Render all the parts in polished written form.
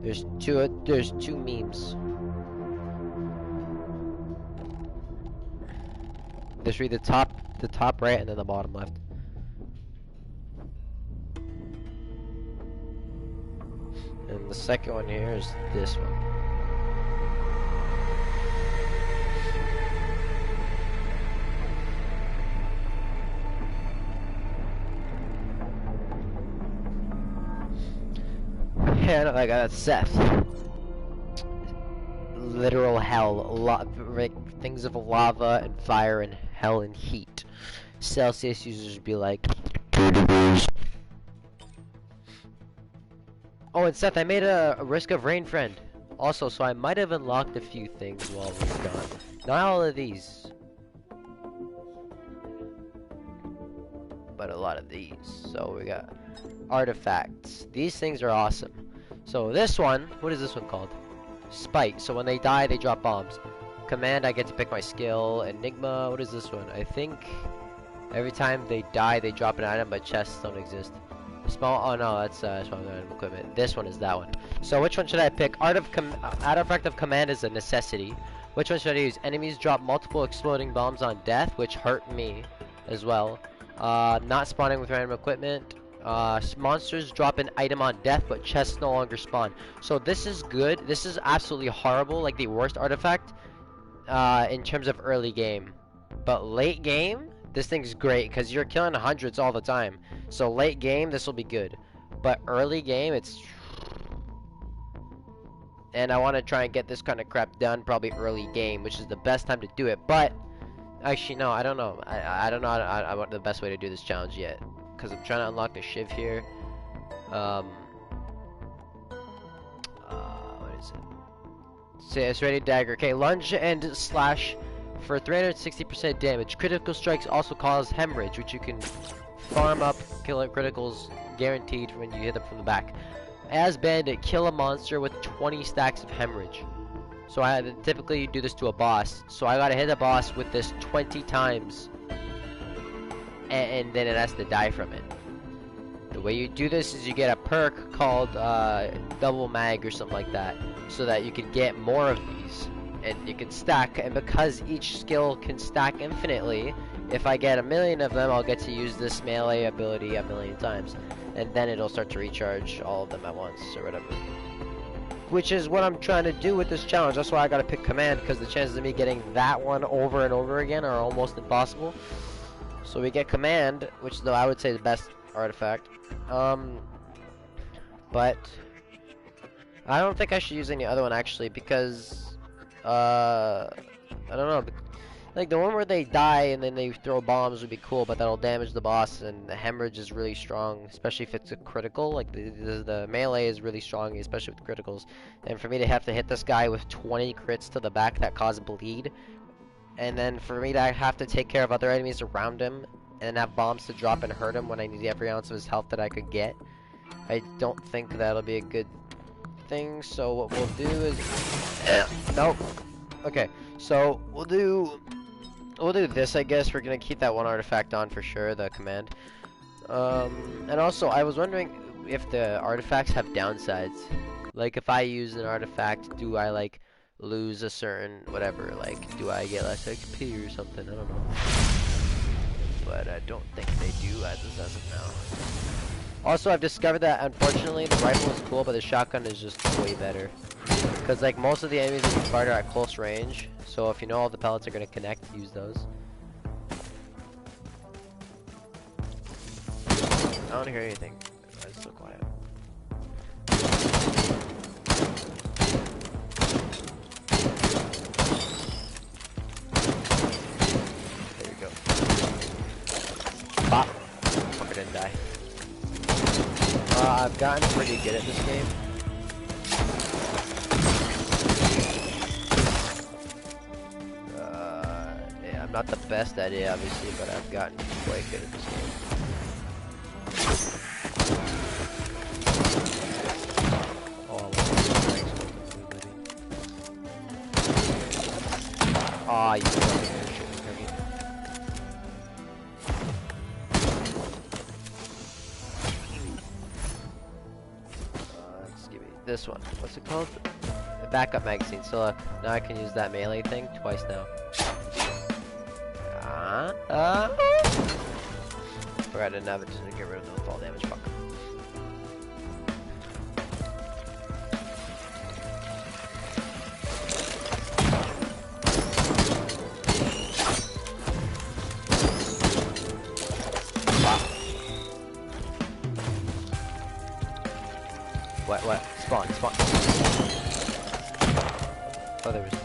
There's two memes. Just read the top right and then the bottom left. And the second one here is this one. And I got Seth. Literal hell. Things of lava and fire and hell and heat. Celsius users be like 2 degrees. Oh, and Seth, I made a Risk of Rain friend. Also, so I might have unlocked a few things while we're gone. Not all of these. But a lot of these. So we got artifacts. These things are awesome. So this one, what is this one called? Spite. So when they die, they drop bombs. Command, I get to pick my skill. Enigma, what is this one? I think every time they die, they drop an item, but chests don't exist. Small, oh no, that's small item equipment. This one is that one. So which one should I pick? Artifact of Command is a necessity. Which one should I use? Enemies drop multiple exploding bombs on death, which hurt me as well. Not spawning with random equipment. Monsters drop an item on death, but chests no longer spawn. So this is good. This is absolutely horrible, like the worst artifact in terms of early game. But late game, this thing's great because you're killing hundreds all the time. So late game, this will be good. But early game, it's... And I want to try and get this kind of crap done probably early game, which is the best time to do it. But actually, no, I don't know. I don't know I want the best way to do this challenge yet. Because I'm trying to unlock the shiv here. What is it? Say it's ready dagger. Okay, lunge and slash for 360% damage. Critical strikes also cause hemorrhage, which you can farm up, kill criticals guaranteed when you hit them from the back. As bandit, kill a monster with 20 stacks of hemorrhage. So I typically do this to a boss. So I gotta hit a boss with this 20 times. And then it has to die from it. The way you do this is you get a perk called double mag or something like that. So that you can get more of these. And you can stack, and because each skill can stack infinitely, if I get 1,000,000 of them, I'll get to use this melee ability 1,000,000 times. And then it'll start to recharge all of them at once, or whatever. Which is what I'm trying to do with this challenge. That's why I gotta pick command, because the chances of me getting that one over and over again are almost impossible. So we get command, which though I would say is the best artifact. But I don't think I should use any other one actually, because I don't know, like the one where they die and then they throw bombs would be cool, but that'll damage the boss, and the hemorrhage is really strong, especially if it's a critical. Like the melee is really strong, especially with criticals. And for me to have to hit this guy with 20 crits to the back that cause bleed, and then for me to have to take care of other enemies around him and have bombs to drop and hurt him when I need every ounce of his health that I could get, I don't think that'll be a good thing. So what we'll do is nope. Okay, so we'll do this, I guess. We're gonna keep that one artifact on for sure, the command. And also I was wondering if the artifacts have downsides. Like if I use an artifact, do I like lose a certain whatever, like do I get less XP or something? I don't know. But I don't think they do as of now. Also, I've discovered that unfortunately the rifle is cool, but the shotgun is just way better. Because like most of the enemies that you fight are at close range, so if you know all the pellets are going to connect, use those. I don't hear anything. It's so quiet. There you go. Bop. Fucker didn't die. I've gotten pretty good at this game. Yeah, I'm not the best at it, obviously, but I've gotten quite good at this game. Oh, I want ah, you fucking shit me. Let's give me this one. What's what's it called? A backup magazine. So now I can use that melee thing twice now. Forgot I didn't have it to get rid of the fall damage. Fuck. What? Spawn. Oh, there was two.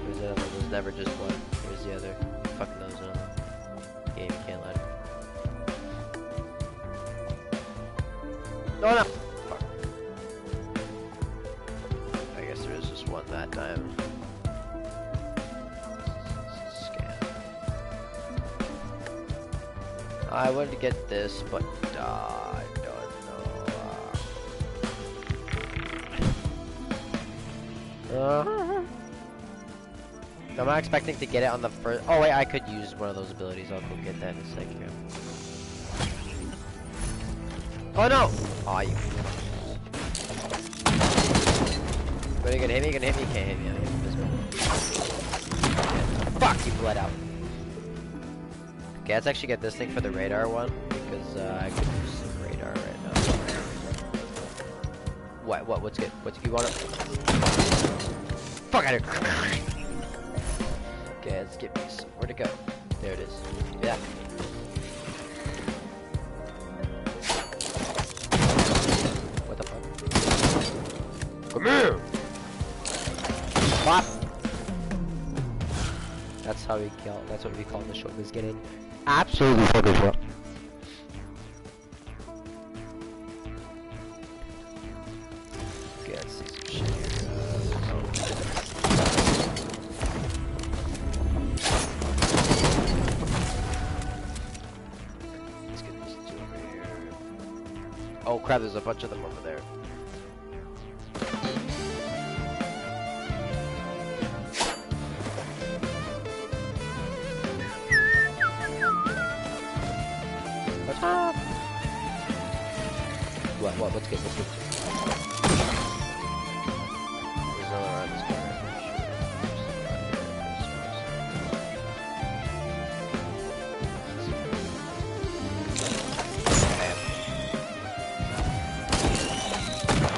There's never just one. Where's the other? Fuck knows another. Game, you can't let it. No! Fuck. I guess there is just one that time. Scan. I wanted to get this, but I don't know. I'm not expecting to get it on the first. Oh wait, I could use one of those abilities. I'll go get that in a second. Oh no! Aw, you. But you can hit me, you can't hit me. Fuck, you bled out. Okay, let's actually get this thing for the radar one, because I could use some radar right now. What's good? You want it? Fuck out of here! Okay, let's get me some. Where'd it go? There it is. Yeah. Come here! Pop! That's how we kill. That's what we call the show. Is getting absolutely fucking shot. Okay, let's see some shit here. Let's get these two over here. Oh crap! There's a bunch of them over there. What's good? There's another around this corner.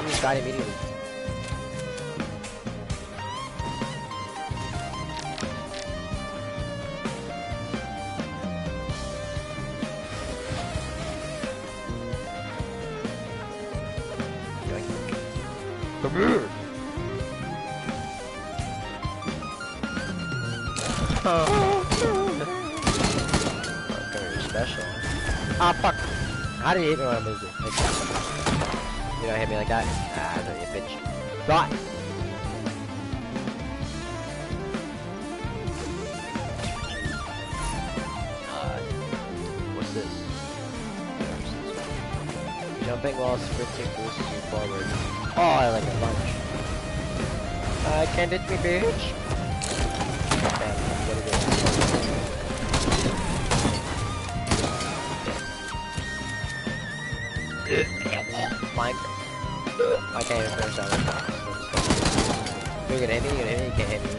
He just died immediately. Come here! Oh. Okay, you're special. Ah, fuck! How did you hit me when I moved it? Like that. You don't hit me like that? Ah, no, you bitch. Die! What's this? Jumping while sprinting boosts you forward. Oh, I like a lunge. Can't hit me, bitch. Damn, what is it? Minecraft. I can't even finish that one. You're gonna hit me, you can't hit me.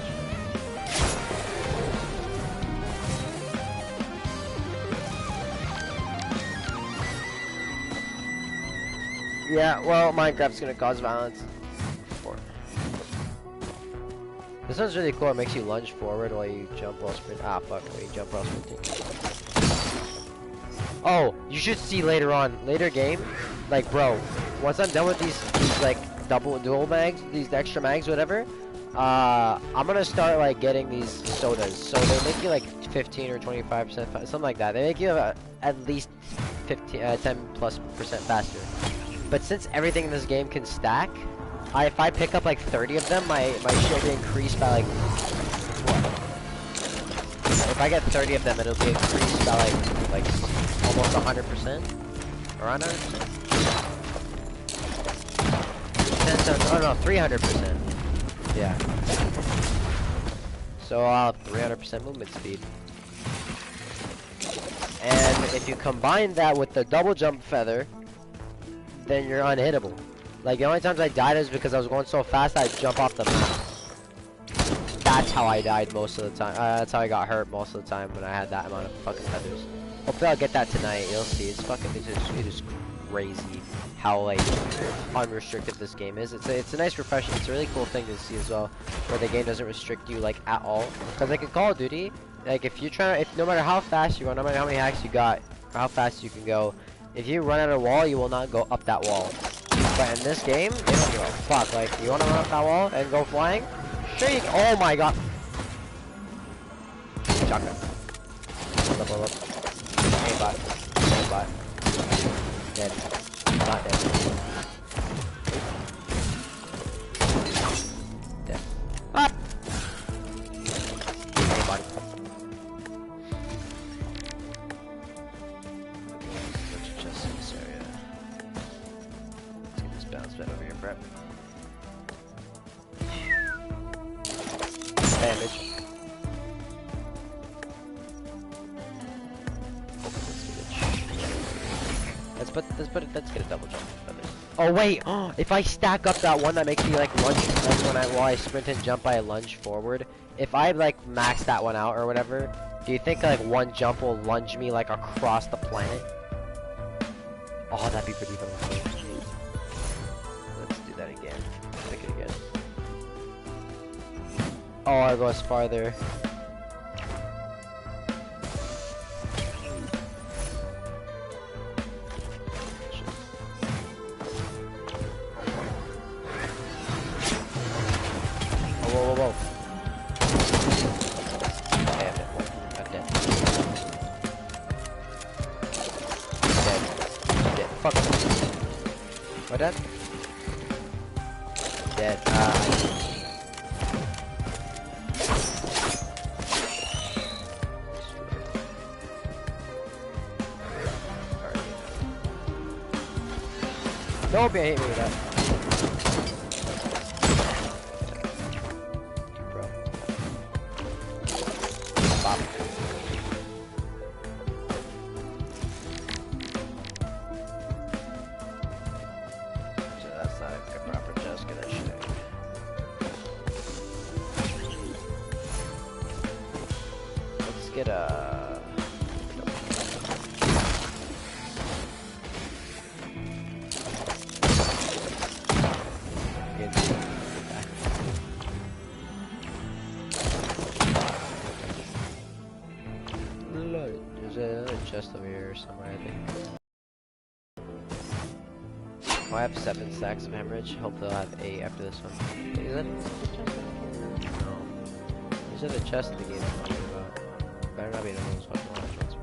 Yeah, well, Minecraft's gonna cause violence. This one's really cool. It makes you lunge forward while you jump while sprinting. Ah, fuck. When you jump while sprinting. Oh, you should see later on. Later game. Like, bro, once I'm done with these like, dual mags, these extra mags, whatever, I'm gonna start, like, getting these sodas. So they make you, like, 15 or 25%, something like that. They make you at least 10+% faster. But since everything in this game can stack, if I pick up like 30 of them, my shield will be increased by like, what? If I get 30 of them, it'll be increased by like almost 100%. Around 100%. oh no, 300%. Yeah. So I'll have 300% movement speed. And if you combine that with the double jump feather, then you're unhittable. Like, the only times I died is because I was going so fast I'd jump off the map. That's how I died most of the time. That's how I got hurt most of the time when I had that amount of fucking feathers. Hopefully I'll get that tonight. You'll see. It's fucking, it is crazy how, like, unrestricted this game is. It's a nice refreshing. It's a really cool thing to see as well, where the game doesn't restrict you, like, at all. Because, like, in Call of Duty, like, if you're trying to, no matter how fast you run, no matter how many hacks you got, or how fast you can go, if you run out of a wall, you will not go up that wall. But in this game, they don't give a fuck. Like, you want to run up that wall and go flying? Sure you can. Oh my god. Shotgun. Hold up. Hey, bot. Hey, bot. Dead. Not dead. Dead. Ah! Hey, bot. Bunch of chests in this area. Let's get this bounce pad over here, prep. Damage. Let's get a double jump. Oh wait! Oh, if I stack up that one that makes me like lunge, like while I sprint and jump, I lunge forward. If I like max that one out or whatever, do you think like one jump will lunge me like across the planet? Oh, that'd be pretty fun. Let's do that again. Pick it again. Oh, I goes farther. Whoa. Okay, I'm dead. I'm dead. Dead. Fuck. What dead? Dead. Don't be hitting me with that. Get a there's another chest over here somewhere, I think. Oh, I have 7 stacks of hemorrhage. Hopefully I'll have 8 after this one. Is that a chest? No. These are the chests in the game I'm talking about. Better not be the most fucking large ones.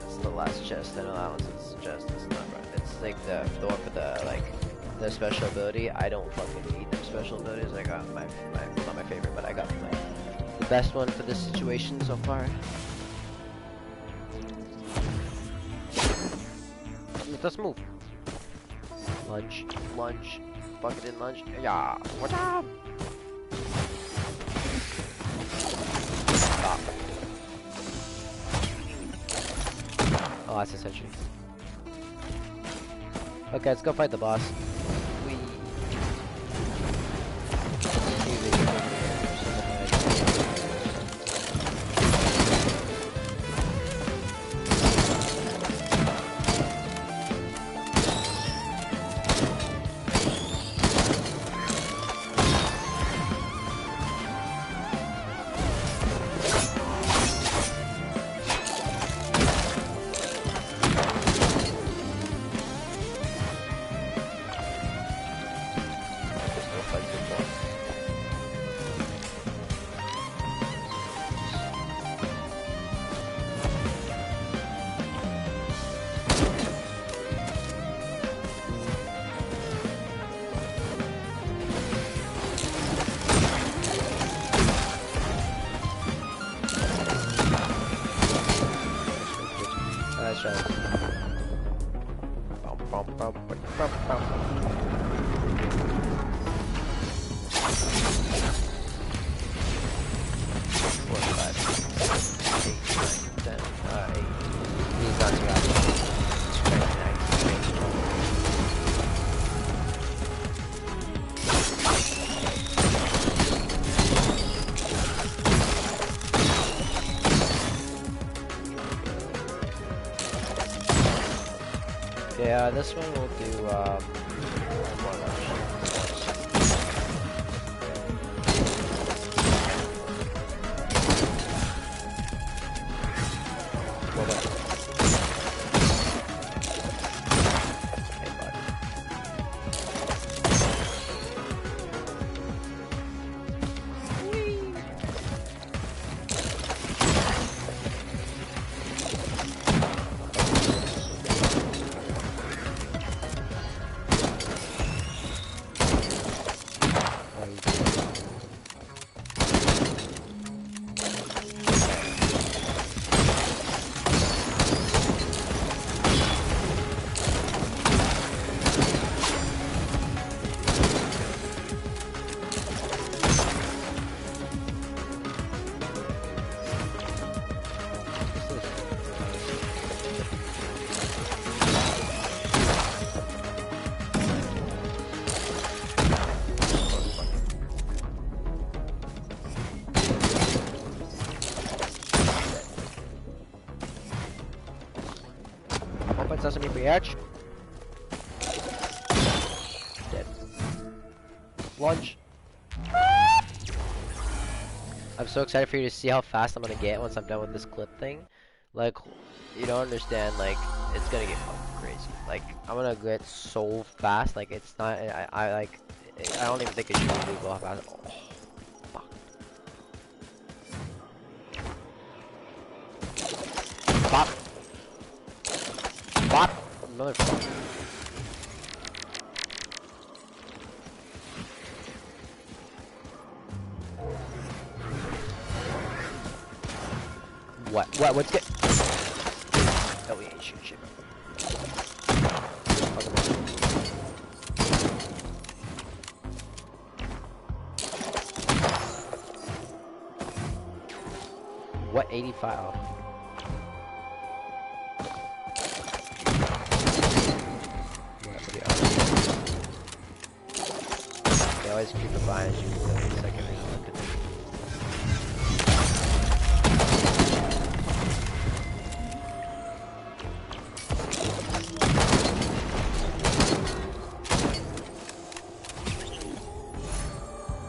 It's the last chest. I know that one's a chest. It's not right. It's like the one for the like the special ability. I don't fucking need them special abilities. I got my well, not my favorite, but I got the best one for this situation so far. Let's move. Lunge. Bucket in lunge. Yeah. What up? Stop. Oh, that's a sentry. Okay, let's go fight the boss. Nice shot. Bum, bum, bum, bum, bum, bum. 4, 5, 6, 8, 9, 10. He's not too happy. Yeah, this one we'll do, Sesame Biatch. Dead. Lunge. I'm so excited for you to see how fast I'm gonna get once I'm done with this clip thing. Like, you don't understand, like, it's gonna get fucking crazy. Like, I'm gonna get so fast, like, it's not, I don't even think it should really go fast. Oh, fuck. Pop. Bop! Motherfucker. What's good? Oh, we ain't shooting shit. What 85? Oh. They always keep it behind you for a second.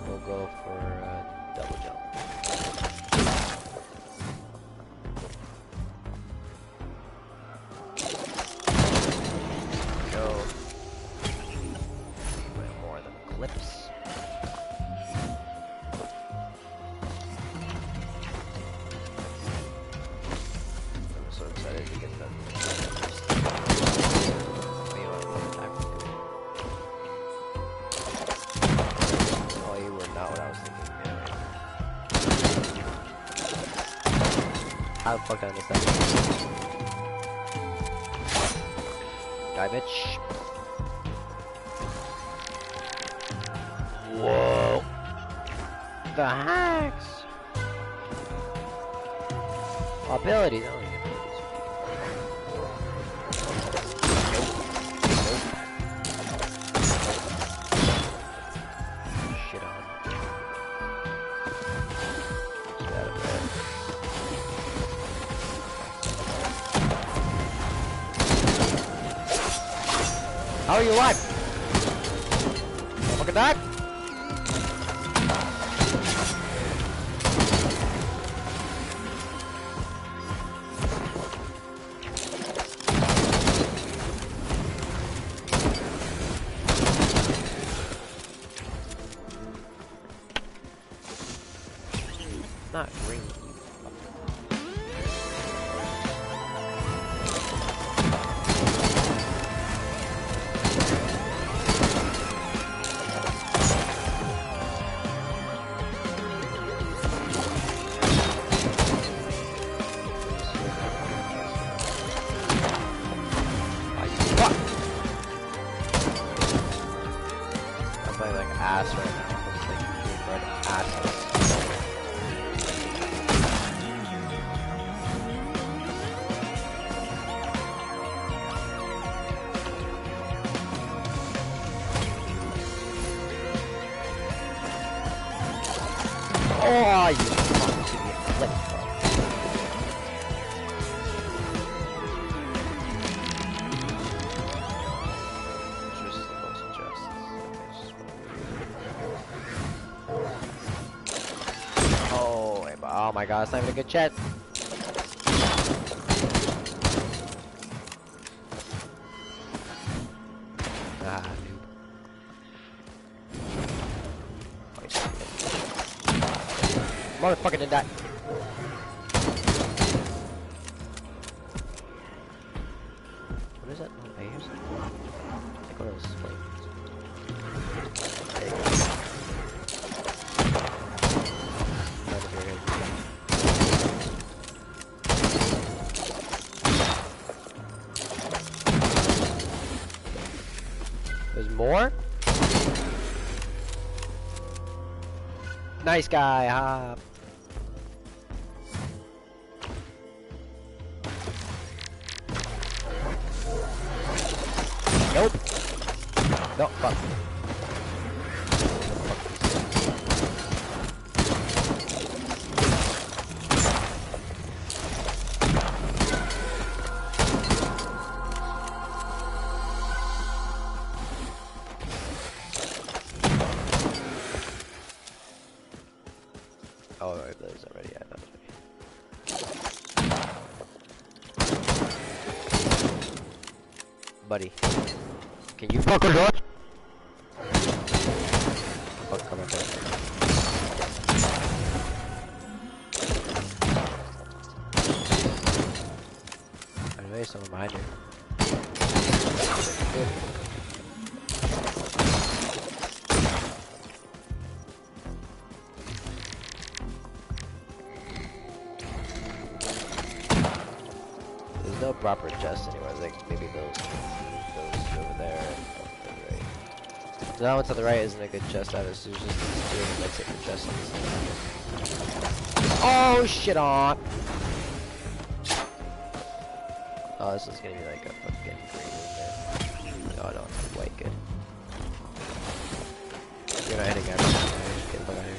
We'll go for a double jump. Go. More than clips. I'm so excited to get them. Oh, you were not what I was thinking. How the fuck did I miss that? Die, bitch. Whoa. The hacks. Abilities. Oh, yeah. Shit on. Get out of there. How are you alive? Fucking die. Not green. ass right now. It's like being red asses. Oh, you fucking flip, bro. Which is the most just. Oh, oh my god, it's not even a good chest. Ah, noob. Motherfucker did that. What is that? Oh, I hear something. Like one of those flames. There you go. None of your good. There's more? Nice guy, ha. Nope. No, fuck. Oh, right, there's already. Yeah, that was buddy. Can you fucking do it? Fuck, come up there. I know there's someone behind you. Good. There's no proper chest anywhere. Like maybe those over there. That one to the right isn't a good chest either, so there's just these two of them that take the chest on this side. Oh shit on! Oh, this is gonna be like a fucking green in there. No, no, it's white good. You're not hitting everything. Get the fuck out of here.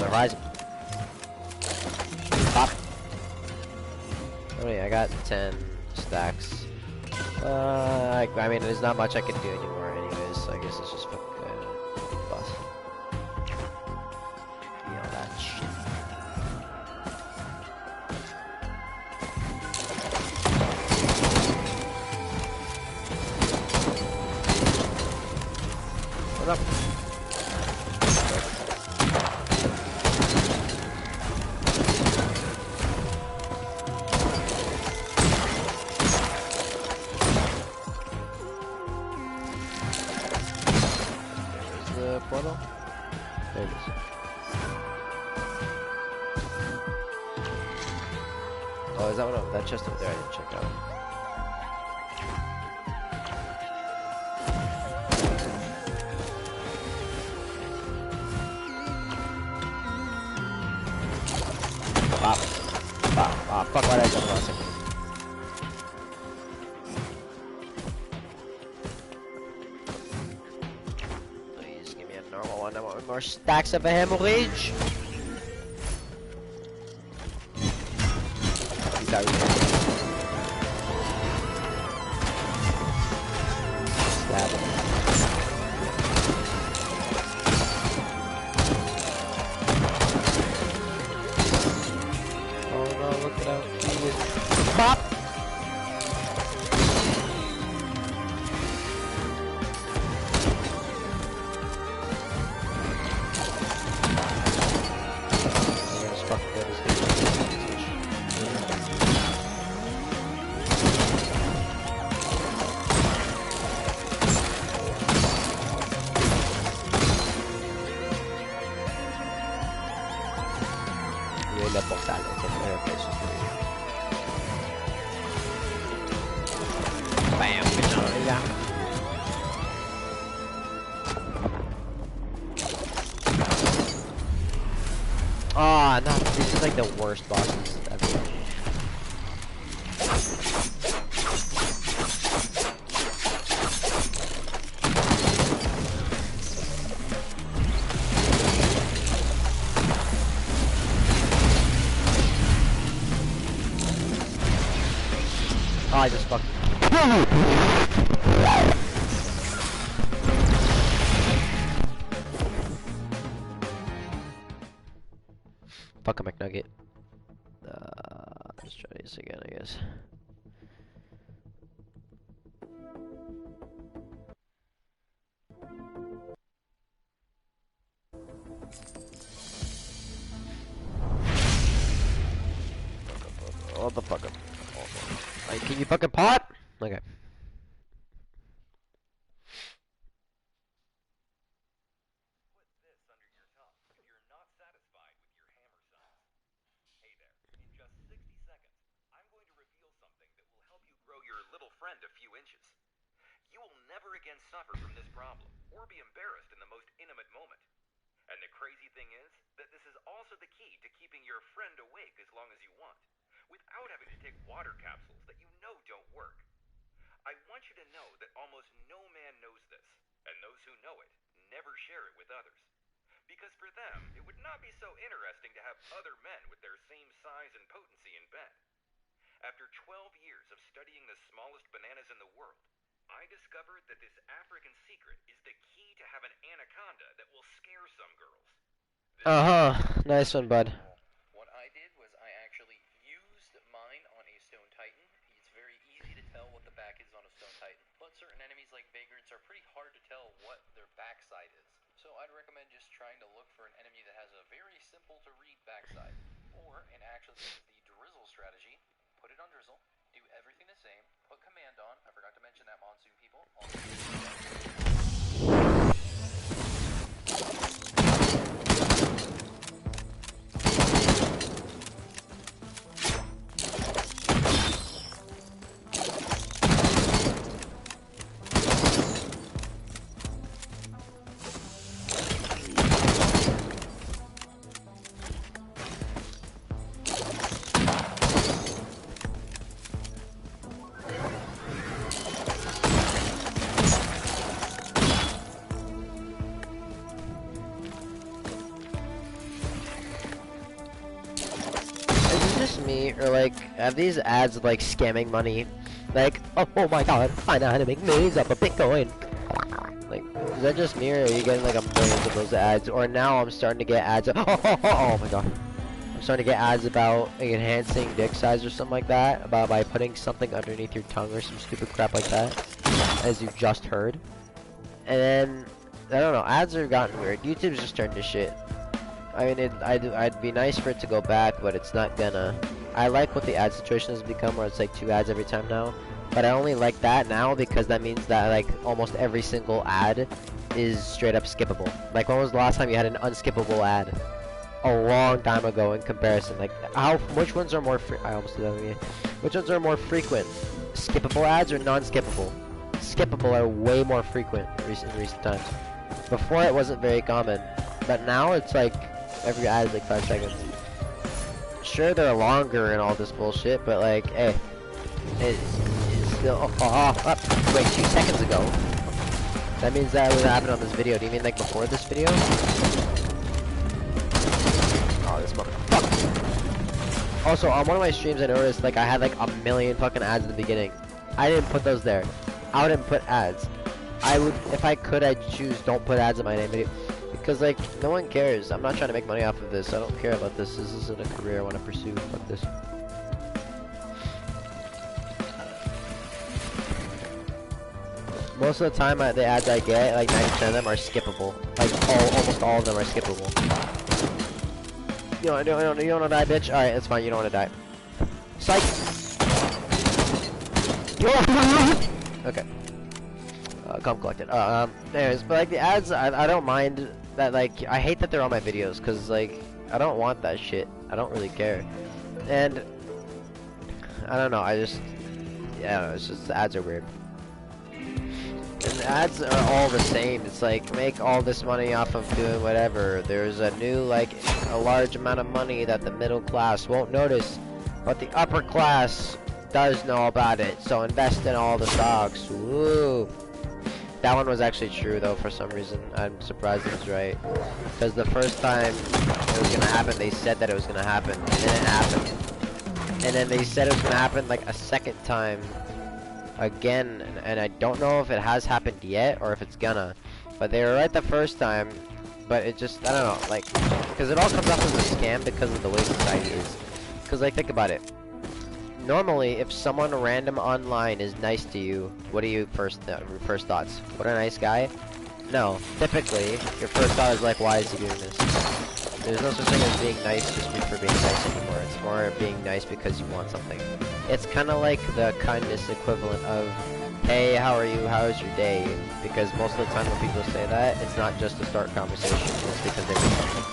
Horizon. Pop. Oh yeah, I got 10 stacks. I mean, there's not much I can do anymore anyways, so I guess it's just fucking bust. You know that shit. What up? Portal? There it is. Oh, is that one over that chest over there I didn't check out? Pop. Pop. Ah, fuck, why did I jump last second? I want more stacks of a hemorrhage. He's out here. Stab him. Oh no, look at how cute it is. Pop! take the hair faces for you. Bam, good job, yeah. Ah, no, this is like the worst bosses ever. Oh, I just fucked. Fuck a McNugget. Let's try this again, I guess. What the fuck up? Like, can you fucking pot? Okay. Friend a few inches. You will never again suffer from this problem or be embarrassed in the most intimate moment. And the crazy thing is that this is also the key to keeping your friend awake as long as you want, without having to take water capsules that you know don't work. I want you to know that almost no man knows this, and those who know it never share it with others. Because for them, it would not be so interesting to have other men with their same size and potency in bed. After 12 years of studying the smallest bananas in the world, I discovered that this African secret is the key to have an anaconda that will scare some girls. Nice one, bud. What I did was I actually used mine on a stone titan. It's very easy to tell what the back is on a stone titan, but certain enemies like vagrants are pretty hard to tell what their backside is. So I'd recommend just trying to look for an enemy that has a very simple to read backside. Or, in actually the drizzle strategy, put it on drizzle, do everything the same, put command on, I forgot to mention that, monsoon people, Me, or like, have these ads like scamming money? Like, oh my god, I know how to make millions off of Bitcoin. Like, is that just me, or are you getting like a millions of those ads? Or now I'm starting to get ads. Oh my god, I'm starting to get ads about like, enhancing dick size or something like that, about by putting something underneath your tongue or some stupid crap like that, as you just heard. And then I don't know, ads have gotten weird. YouTube's just turned to shit. I mean, I'd be nice for it to go back, but it's not gonna. I like what the ad situation has become, where it's like 2 ads every time now. But I only like that now because that means that like almost every single ad is straight up skippable. Like, when was the last time you had an unskippable ad? A long time ago in comparison. Like, which ones are more I almost did that again. Which ones are more frequent? Skippable ads or non-skippable? Skippable are way more frequent in recent times. Before it wasn't very common, but now it's like every ad is like 5 seconds. Sure, they're longer and all this bullshit, but like, hey, it's still. Wait, 2 seconds ago. That means that would happen on this video. Do you mean like before this video? Oh, this motherfucker. Also, on one of my streams, I noticed like I had like a million fucking ads in the beginning. I didn't put those there. I wouldn't put ads. I would, if I could, I'd choose don't put ads in my name video. Because, like, no one cares. I'm not trying to make money off of this. I don't care about this. This isn't a career I want to pursue. Fuck this. Most of the time, the ads I get, like 90% of them are skippable. Like, almost all of them are skippable. You don't want to die, bitch? Alright, that's fine. You don't want to die. Psych! Okay. Calm collected. Anyways, but like the ads, I don't mind that. Like, I hate that they're on my videos, cause like I don't want that shit. I don't really care. And I don't know. Yeah, I don't know, it's just the ads are weird. And the ads are all the same. It's like, make all this money off of doing whatever. There's a new, like, a large amount of money that the middle class won't notice, but the upper class does know about it. So invest in all the stocks. Woo! That one was actually true, though, for some reason. I'm surprised it was right. Because the first time it was gonna happen, they said that it was gonna happen, and then it happened. And then they said it was gonna happen, like, a second time. Again, and I don't know if it has happened yet or if it's gonna, but they were right the first time, but it just, I don't know, like, because it all comes off as a scam because of the way society is. Because, like, think about it. Normally, if someone random online is nice to you, what are your first thoughts? What a nice guy? No, typically, your first thought is like, why is he doing this? There's no such thing as being nice just for being nice anymore. It's more being nice because you want something. It's kind of like the kindness equivalent of, hey, how are you? How is your day? Because most of the time when people say that, it's not just to start conversation. It's because they want something.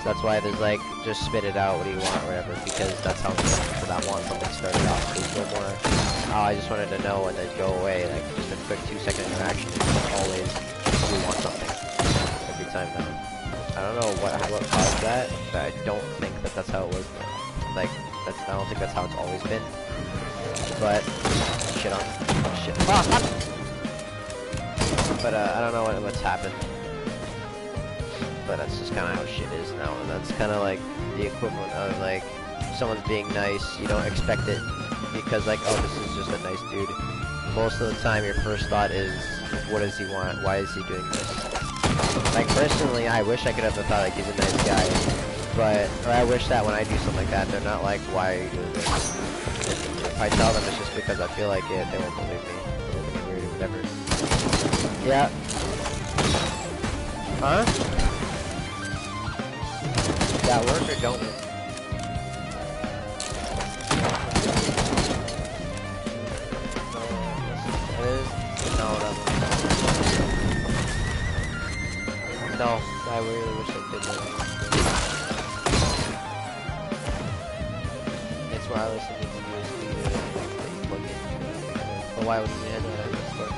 So that's why there's like, just spit it out, what do you want, or whatever. Because that's how people that want something started off. There's no more, oh, I just wanted to know and then go away. Like, just a quick 2-second interaction. It's always, we want something. Every time now. I don't know what caused that, but I don't think that that's how it was. Like, I don't think that's how it's always been. But shit. But I don't know what's happened. But that's just kind of how shit is now, and that's kind of like the equivalent of like someone's being nice. You don't expect it because like, oh, this is just a nice dude. Most of the time, your first thought is, what does he want? Why is he doing this? Like, personally, I wish I could have the thought, like, he's a nice guy, but, or I wish that when I do something like that, they're not like, why are you doing this? If I tell them it's just because I feel like it, they won't believe me. They'll look at me weird or whatever. Yeah. Huh? Does that work or don't work? No, I really wish I did that. It's wireless and you can USB that you plug in. But why would you handle that as well?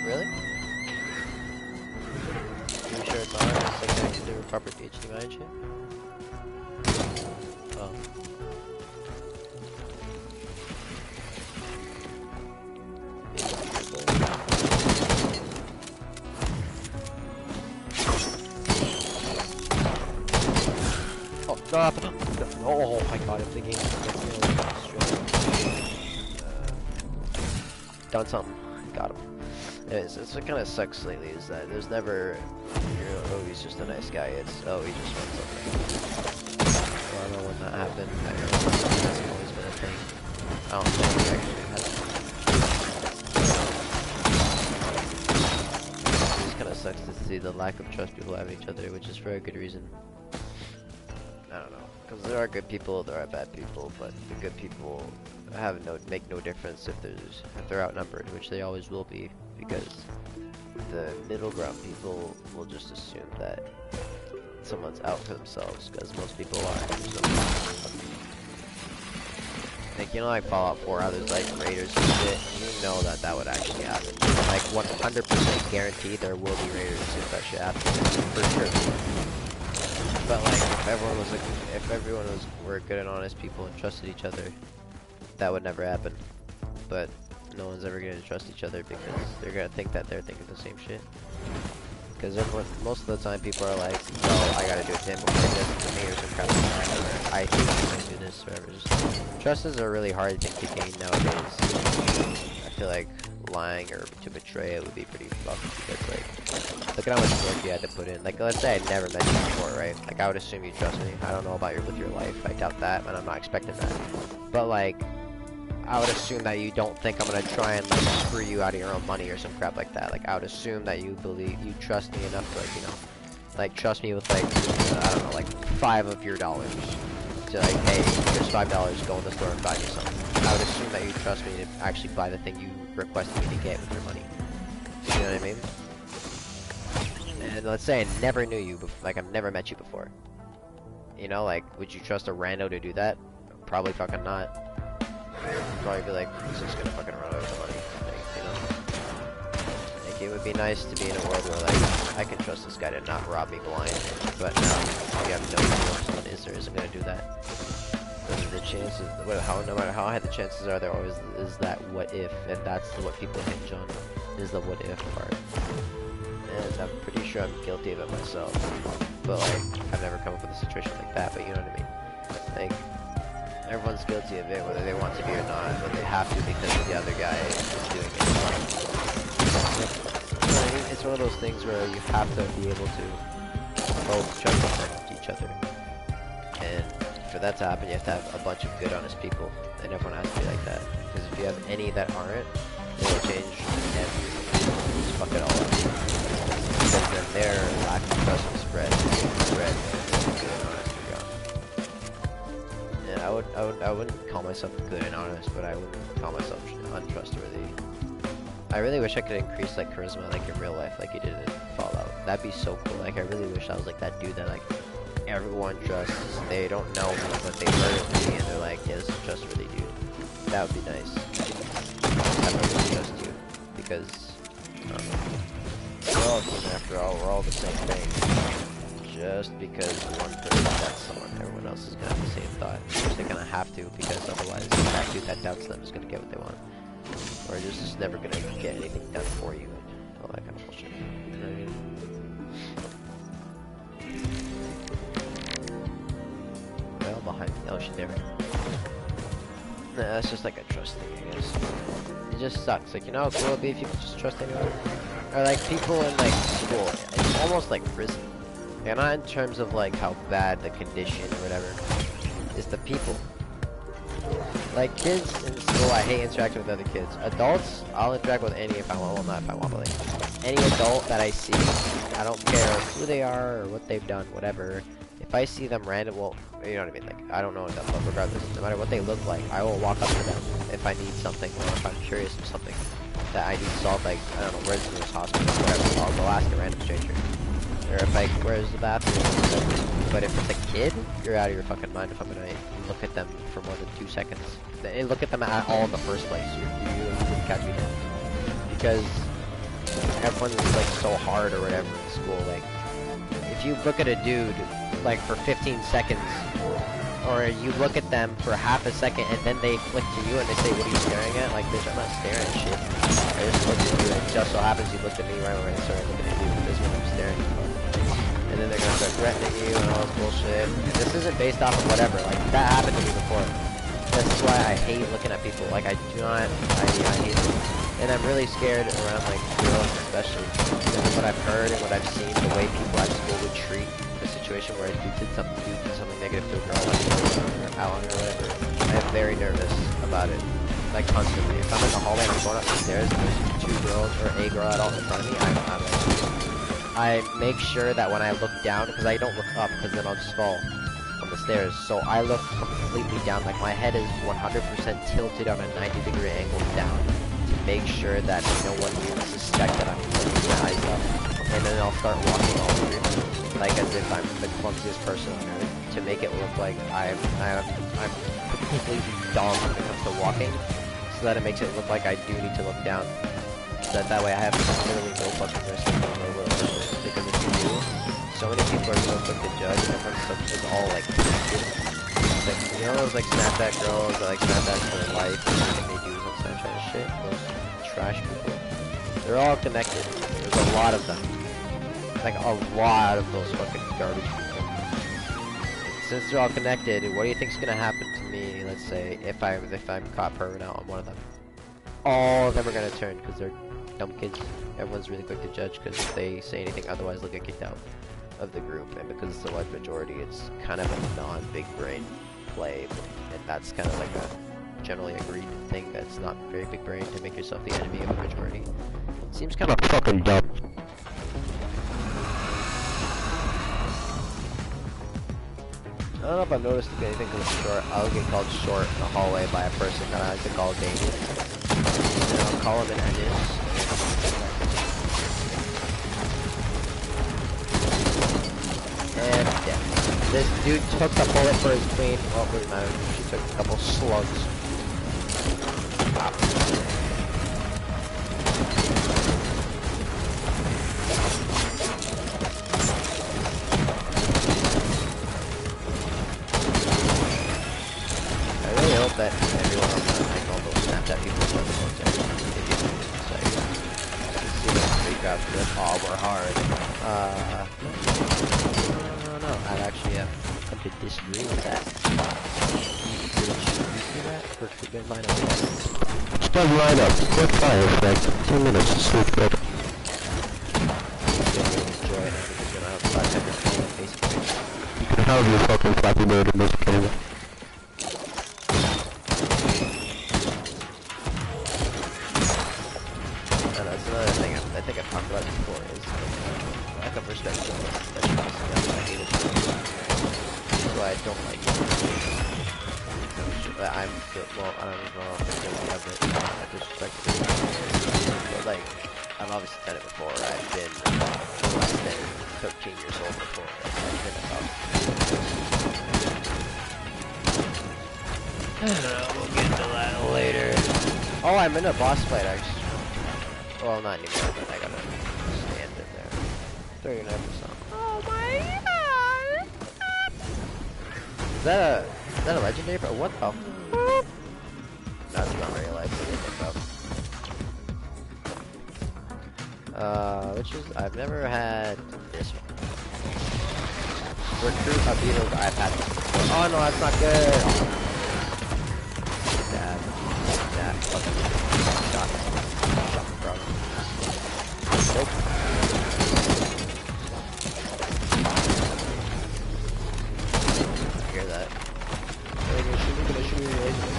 Really? Are you sure it's on? It's like connected to a proper HDMI and shit? Oh. Stop! Oh my god, if the game done something. Got him. It's what kind of sucks lately is that there's never, oh, he's just a nice guy. It's, oh, he just wants something. Well, I don't know when that happened. I don't know. That's always been a thing. I don't think it actually has. It just kind of sucks to see the lack of trust people have in each other, which is for a good reason. I don't know, because there are good people, there are bad people, but the good people make no difference if they're outnumbered, which they always will be, because the middle ground people will just assume that someone's out for themselves, because most people are. So, like, you know, like Fallout 4, how there's like raiders and shit, you know that would actually happen. Like 100% guaranteed there will be raiders if that shit happens, for sure. But like, if everyone were good and honest people and trusted each other, that would never happen. But no one's ever gonna trust each other because they're gonna think that they're thinking the same shit. Because most of the time people are like, well, I gotta do it to him before he does it to me or some crap like that, or I think he's gonna do this, or whatever. Just, trust is a really hard thing to gain nowadays. I feel like lying or to betray it would be pretty fucked because like, look at how much work you had to put in. Like, let's say I never met you before, right? Like, I would assume you trust me. I don't know about with your life. I doubt that, and I'm not expecting that. But like, I would assume that you don't think I'm gonna try and like screw you out of your own money or some crap like that. Like, I would assume that you trust me enough to, like, you know, like trust me with like, I don't know, like $5 of your dollars. To like, hey, here's $5, go in the store and buy me something. I would assume that you trust me to actually buy the thing you requested me to get with your money. You know what I mean? And let's say I never knew you, like I've never met you before. You know, like, would you trust a rando to do that? Probably fucking not. You'd probably be like, he's just gonna fucking run over the money. Like, you know? Like, it would be nice to be in a world where, like, I can trust this guy to not rob me blind. But now, you have no clue if someone is or isn't gonna do that. Those are the chances. No matter how high the chances are, there always is that what if, and that's what people hinge on, is the what if part. And I'm pretty sure I'm guilty of it myself. But, like, I've never come up with a situation like that, but you know what I mean? Like, everyone's guilty of it, whether they want to be or not, but they have to because the other guy is doing it. You know what I mean? It's one of those things where you have to be able to both trust each other. And for that to happen, you have to have a bunch of good, honest people, and everyone has to be like that. Because if you have any that aren't, it will change everything. Just fuck it all up. Because then their lack of trust will spread. And I wouldn't call myself good and honest, but I wouldn't call myself untrustworthy. I really wish I could increase like charisma like in real life, like you did in Fallout. That'd be so cool. Like I really wish I was like that dude that like everyone trusts. They don't know me, but they heard of me and they're like, yeah, this is a trustworthy dude. That would be nice. I really trust you because we're all human after all. We're all the same thing. Just because one person doubts someone, everyone else is gonna have the same thought. Which they're gonna have to, because otherwise that dude that doubts them is gonna get what they want. Or you're just never gonna get anything done for you. All that kind of bullshit. You know what I mean? Well, behind me. Oh shit, there we go. Nah, that's just like a trust thing, I guess. It just sucks. Like, you know how cool it'd be if you could just trust anyone? Or like people in like school. It's almost like prison. Yeah, not in terms of like how bad the condition or whatever. It's the people. Like kids in school, I hate interacting with other kids. Adults, I'll interact with any if I want. Well, not if I want, but like any adult that I see, I don't care who they are or what they've done, whatever. If I see them random, well, you know what I mean. Like I don't know them, but regardless, no matter what they look like, I will walk up to them if I need something or if I'm curious of something that I need solved. Like I don't know, where's the nearest hospital, whatever. I'll go ask a random stranger. Or if like, where's the bathroom? But if it's a kid, you're out of your fucking mind if I'm gonna look at them for more than 2 seconds. And look at them at all in the first place. You wouldn't catch me down. Because everyone's like so hard or whatever in school. Like, if you look at a dude like for 15 seconds, or you look at them for half a second and then they flick to you and they say, what are you staring at? Like, bitch, I'm not staring at shit. I just looked at you and it just so happens you looked at me right when I started looking at you. This is what I'm staring at. And then they're gonna start threatening you and all this bullshit. And this isn't based off of whatever. Like, that happened to me before. This is why I hate looking at people. Like, I hate them. And I'm really scared around, like, girls especially. Because of what I've heard and what I've seen, the way people at school would treat a situation where a dude did something negative to a girl, like, or Alan or whatever. I am very nervous about it. Like, constantly. If I'm in the hallway and I'm going up the stairs and there's 2 girls or a girl at all in front of me, I don't have it. I make sure that when I look down, because I don't look up, because then I'll just fall from the stairs. So I look completely down, like my head is 100% tilted on a 90-degree angle down to make sure that no one will suspect that I'm looking my eyes up. And then I'll start walking all through, like as if I'm the clumsiest person on earth, to make it look like I'm completely dumb when it comes to walking, so that it makes it look like I do need to look down. So that way I have literally no fucking risk of falling over. Because if you do, so many people are so quick to judge, and everyone's is all like connected. Like, you know those like Snapchat girls that like Snapchat for their life, and everything they do is on Snapchat and shit? Those trash people. They're all connected. There's a lot of them. Like a lot of those fucking garbage people. Since they're all connected, what do you think's gonna happen to me, let's say, if I'm caught perving out on one of them? All of them are gonna turn, because they're dumb kids. Everyone's really quick to judge, because if they say anything otherwise, they'll get kicked out of the group. And because it's the large majority, it's kind of a non-big brain play, and that's kind of like a generally agreed thing that's not very big brain to make yourself the enemy of the majority. Seems kind of fucking dumb. I don't know if I've noticed if anything because I'm short. I'll get called short in the hallway by a person that I like to call Damien. And I'll call him an Ennis. And yeah. This dude took the bullet for his queen. Well, it doesn't matter. She took a couple slugs. I really hope that everyone on the, like, all those Snapchat people start the military. If you can, so, see those three grabs for this. Oh, we're hard. No, I'd actually come to disagree with that. You see that? Or could good lineup. Start lineup. Quick fire for like 2 minutes to sleep good. Enjoy it. I think it's gonna have 5 seconds on basically. You can have your fucking Flappy Bird in this game. And that's another thing I think I've talked about before is lack of respect for I hate it. That's why I don't like it. I'm good, well, I don't know if it's gonna have it, I disrespect it. But like, I've obviously done it before. I've been less than 13 years old before. I've been about. I don't know, we'll get into that later. Oh, I'm in a boss fight actually. Well, not anymore, but I gotta stand in there. 39%. Oh my god! Is that a legendary? But what the? That's not real life. Which is I've never had this one. Recruit a beetle. I've had this before. Oh no, that's not good. That fucking shot the problem. Nope. I hear that. They're gonna shoot me with a laser.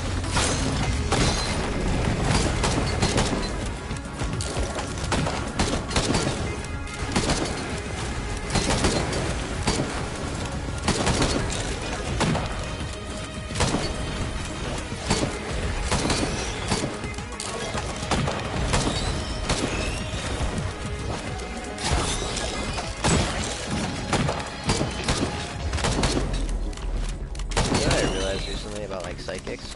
Psychics.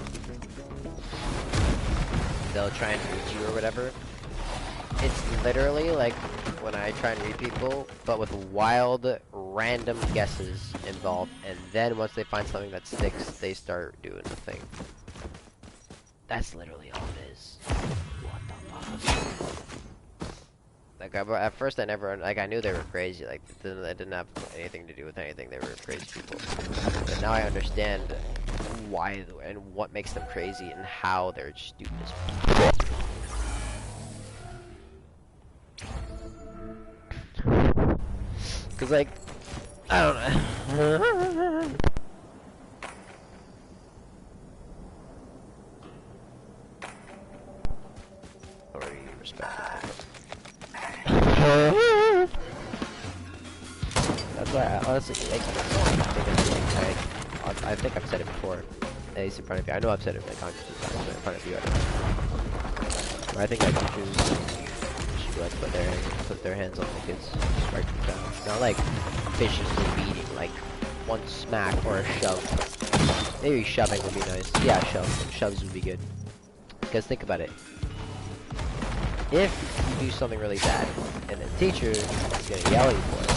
They'll try and read you or whatever. It's literally like when I try and read people, but with wild, random guesses involved, and then once they find something that sticks, they start doing the thing. That's literally all it is. What the fuck? Like, at first I never, like, I knew they were crazy, like, it didn't have anything to do with anything, they were crazy people. But now I understand why and what makes them crazy and how they're stupid as fuck. Cause, like, I don't know. Already respected. That's why I honestly I think I've said it before, at least in front of you. I know I've said it like hundreds of times, but in front of you I don't know. But I think that teachers should like put their hands on the kids, strike them down. Not like viciously beating, like one smack or a shove. Maybe shoving would be nice. Yeah, shoves would be good. Because think about it. If you do something really bad, and the teacher is gonna yell at you for it,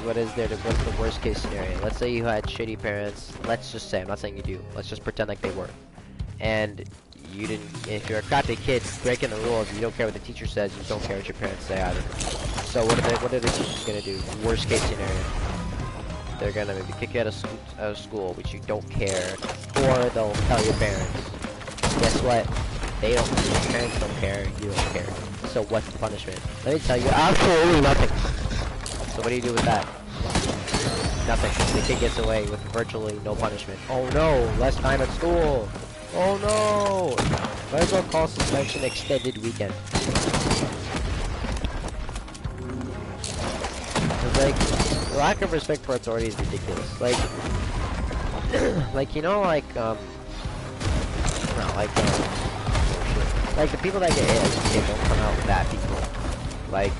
what is there to, what's the worst case scenario? Let's say you had shitty parents, let's just say, I'm not saying you do, let's just pretend like they were. And you didn't, if you're a crappy kid, breaking the rules, you don't care what the teacher says, you don't care what your parents say either. So what are the teachers gonna do? Worst case scenario. They're gonna maybe kick you out of school, which you don't care, or they'll tell your parents. Guess what? They don't, your parents don't care, you don't care. So what's the punishment? Let me tell you, absolutely nothing. So what do you do with that? Nothing. The kid gets away with virtually no punishment. Oh no, less time at school. Oh no. Might as well call suspension extended weekend. It's like, the lack of respect for authority is ridiculous. Like, like, you know, like, like the people that get hit, they don't come out bad people. Like,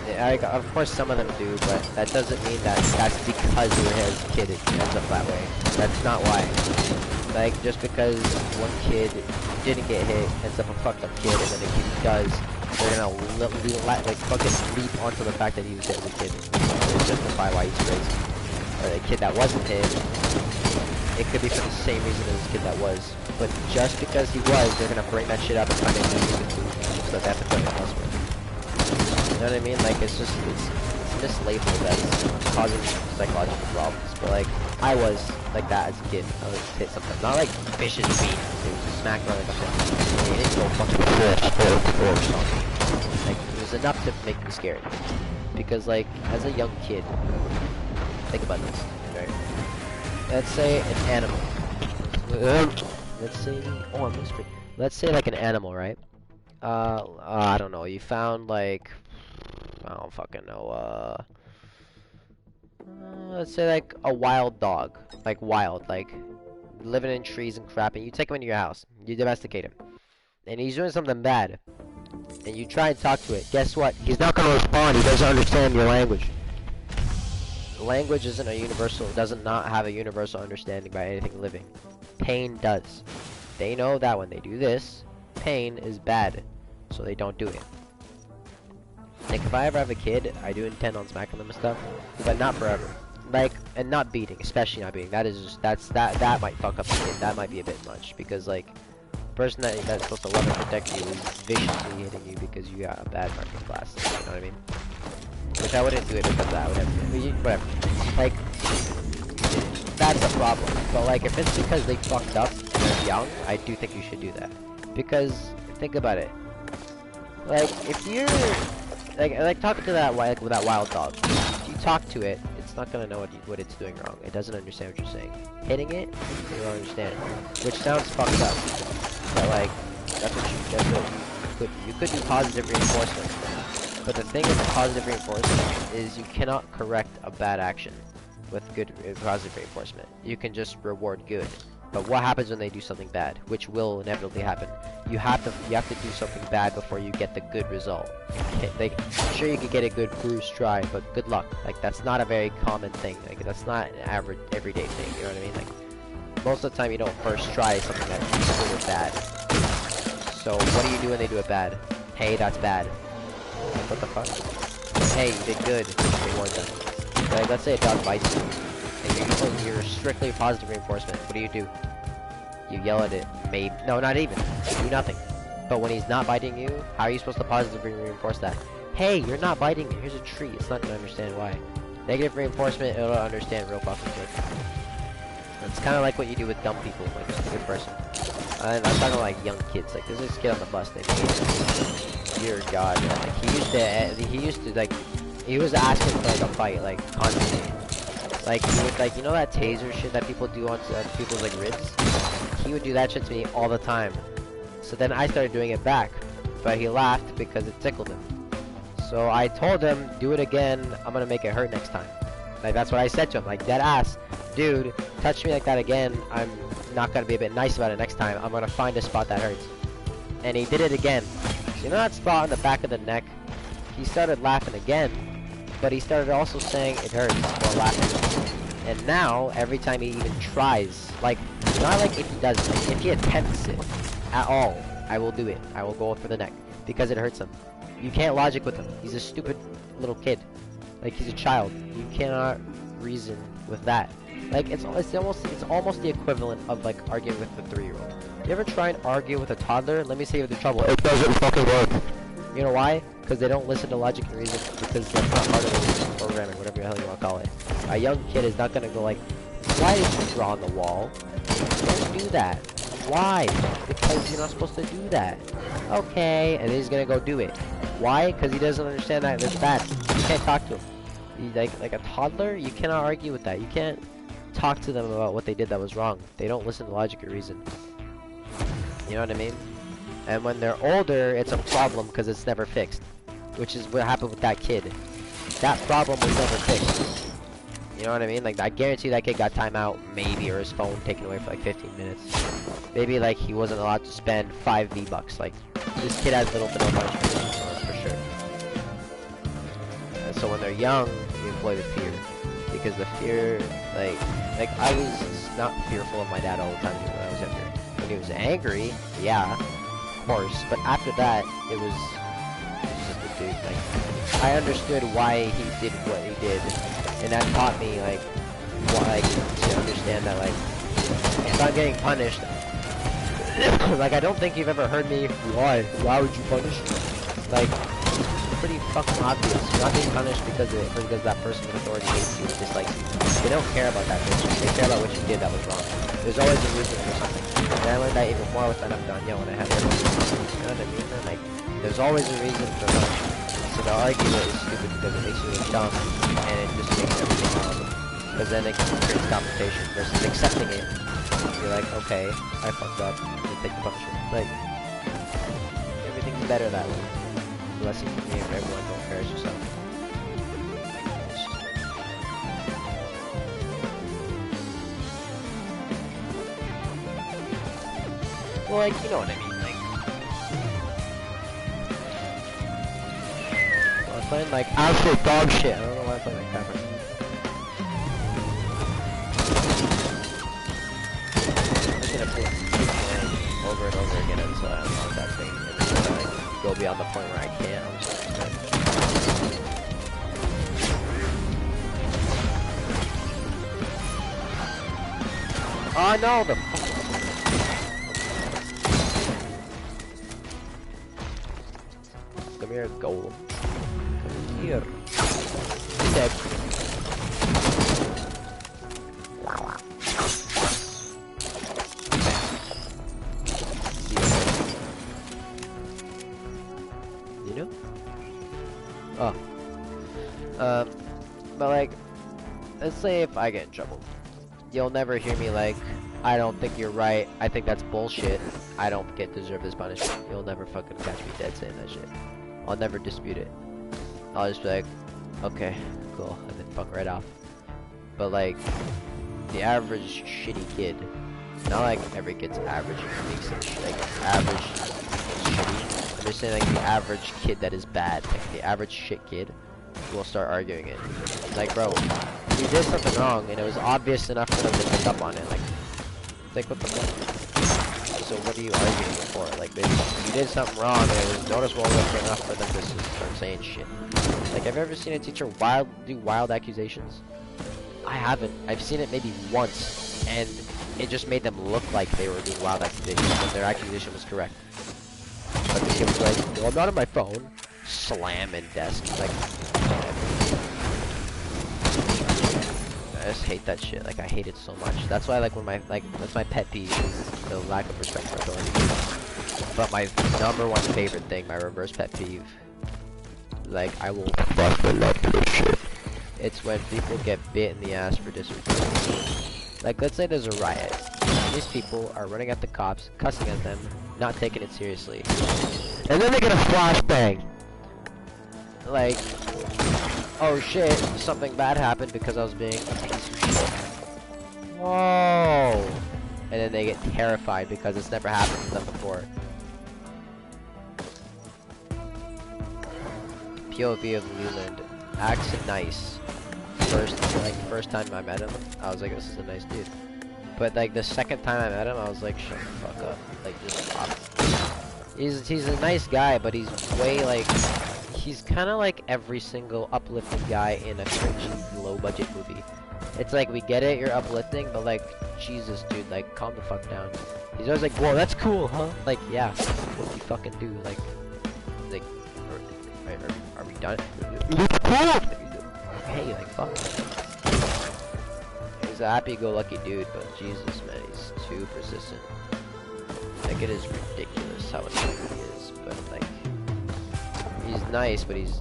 Of course, some of them do, but that doesn't mean that that's because they were his kid. It ends up that way. That's not why. Like, just because one kid didn't get hit ends up a fucked up kid, and then the kid does, they're gonna like fucking leap onto the fact that he was hit as a kid to justify why he's crazy. Or the kid that wasn't hit, it could be for the same reason as the kid that was. But just because he was, they're gonna bring that shit up and find a new reason to, so they have to put him elsewhere. You know what I mean? Like, it's mislabeled as causing psychological problems. But like, I was like that as a kid. I was hit sometimes. Not like vicious beat. It was just smack around like a fist. I mean, it didn't go fucking or something. Like, it was enough to make me scared. Because like, as a young kid, think about this, right? Let's say an animal. Let's say, oh, I'm whispering. Let's say like an animal, right? I don't know. You found like, I don't fucking know. Let's say like a wild dog, like wild, like living in trees and crap, and you take him into your house. You domesticate him, and he's doing something bad, and you try and talk to it. Guess what? He's not gonna respond. He doesn't understand your language. Language isn't a universal. It doesn't not have a universal understanding by anything living. Pain does. They know that when they do this, pain is bad, so they don't do it. Like, if I ever have a kid, I do intend on smacking them and stuff, but not forever. Like, and not beating, especially not beating. That is just, that might fuck up the kid. That might be a bit much, because like, the person that's supposed to love and protect you is viciously hitting you because you got a bad marking class. You know what I mean? Which I wouldn't do it because I would have, whatever. Like, that's a problem. But like, if it's because they fucked up and they're young, I do think you should do that. Because, think about it. Like, if you're, like talking to that, like, with that wild dog, if you talk to it, it's not gonna know what it's doing wrong. It doesn't understand what you're saying. Hitting it, you don't understand. Which sounds fucked up. But like, that's what you could do positive reinforcement. But the thing with the positive reinforcement is you cannot correct a bad action with good positive reinforcement. You can just reward good. But what happens when they do something bad, which will inevitably happen? You have to do something bad before you get the good result. Like, sure, you could get a good first try, but good luck. Like, that's not a very common thing. Like, that's not an average everyday thing. You know what I mean? Like, most of the time you don't first try something that's good or bad. So what do you do when they do it bad? Hey, that's bad. Like, what the fuck? Hey, you did good. Reward them. Like, let's say a dog bites you, and you're strictly positive reinforcement. What do? You yell at it. Maybe no, not even. You do nothing. But when he's not biting you, how are you supposed to positively reinforce that? Hey, you're not biting me. Here's a tree. It's not gonna understand why. Negative reinforcement, it'll understand real fucking quick. It's kind of like what you do with dumb people, like a stupid person. I'm talking like young kids. Like, there's this kid on the bus named Aiden. Dear God, man. Like, he was asking for like a fight, like, constantly. Like, he would, like, you know that taser shit that people do on people's like ribs? He would do that shit to me all the time. So then I started doing it back, but he laughed because it tickled him. So I told him, do it again, I'm gonna make it hurt next time. Like, that's what I said to him, like, dead ass. Dude, touch me like that again, I'm not gonna be a bit nice about it next time. I'm gonna find a spot that hurts. And he did it again. So you know that spot on the back of the neck? He started laughing again, but he started also saying it hurts while laughing. And now, every time he even tries, like, not like if he does it, like, if he attempts it at all, I will do it. I will go for the neck, because it hurts him. You can't logic with him. He's a stupid little kid. Like, he's a child. You cannot reason with that. Like, it's almost the equivalent of, like, arguing with a 3-year-old. You ever try and argue with a toddler? Let me save you the trouble. It doesn't fucking work. You know why? Because they don't listen to logic and reason, because that's not part of the programming, whatever the hell you want to call it. A young kid is not going to go like, why did you draw on the wall? Don't do that. Why? Because you're not supposed to do that. Okay, and then he's going to go do it. Why? Because he doesn't understand that it's bad. You can't talk to him. Like a toddler, you cannot argue with that. You can't talk to them about what they did that was wrong. They don't listen to logic or reason. You know what I mean? And when they're older, it's a problem because it's never fixed. Which is what happened with that kid. That problem was never fixed. You know what I mean? Like, I guarantee that kid got timeout, maybe, or his phone taken away for like 15 minutes. Maybe, like, he wasn't allowed to spend 5 V-Bucks. Like, this kid has little to no punishment for sure. So when they're young, you employ the fear, because the fear, like I was not fearful of my dad all the time when I was younger. When he was angry, yeah, of course. But after that, it was just a dude. Like I understood why he did what he did, and that taught me like why to understand that like if I'm getting punished, like I don't think you've ever heard me. Why? Why would you punish me? Like. Pretty fucking obvious. You're not being punished because that person with authority hates you or dislikes you. They don't care about that bitch. They care about what you did that was wrong. There's always a reason for something. And I learned that even more with Yo when I had it. You know what I mean? And like, there's always a reason for something. So the argument is stupid because it makes you look dumb and it just makes everything wrong. Because then it creates confrontation versus accepting it. You're like, okay, I fucked up. You take the punishment. Like, everything's better that way. Blessing for me if everyone don't perish yourself. Well, like, you know what I mean, like... Well, I'm playing, like, absolute dog shit. I don't know why I'm playing like crap right now. I'm just gonna play over and over again until I unlock that thing. And then, like, go beyond the point where I can't. I'm just gonna oh no, the fuck. Come here, golem. Come here. Dead. You know? Oh. But like, let's say if I get in trouble. You'll never hear me like, I don't think you're right, I think that's bullshit, I don't deserve this punishment. You'll never fucking catch me dead saying that shit. I'll never dispute it. I'll just be like, okay, cool, and then fuck right off. But like, the average shitty kid, not like every kid's average, makes it like average shitty. I'm just saying like the average kid that is bad, like the average shit kid, will start arguing it. Like, bro, you did something wrong, and it was obvious enough for them to pick up on it. Like what the fuck? So what are you arguing for? Like, you did something wrong, and it was noticeable enough for them to just start saying shit. Like, have you ever seen a teacher do wild accusations? I haven't. I've seen it maybe once, and it just made them look like they were doing wild accusations, but their accusation was correct. But the kid was like, no, I'm not on my phone. Slam in desk. Like, I just hate that shit. Like, I hate it so much. That's why, like, when that's my pet peeve, is the lack of respect for authority. But my number one favorite thing, my reverse pet peeve, like, I will fuck the love to this shit. It's when people get bit in the ass for disrespect. Like, let's say there's a riot. These people are running at the cops, cussing at them, not taking it seriously. And then they get a flashbang. Like, oh shit, something bad happened because I was being a piece of shit. Whoa! And then they get terrified because it's never happened to them before. POV of Leland. Acts nice. First time I met him, I was like, this is a nice dude. But like the second time I met him, I was like, shut the fuck up. Like, just stop. He's a nice guy, but he's way like, he's kind of like every single uplifting guy in a cringy, low-budget movie. It's like, we get it, you're uplifting, but like, Jesus, dude, like, calm the fuck down. He's always like, whoa, that's cool, huh? Like, yeah, what do you fucking do? Like, are we done? That's cool! Hey, like, fuck. He's a happy-go-lucky dude, but Jesus, man, he's too persistent. Like, it is ridiculous how annoying he is, but like, he's nice, but he's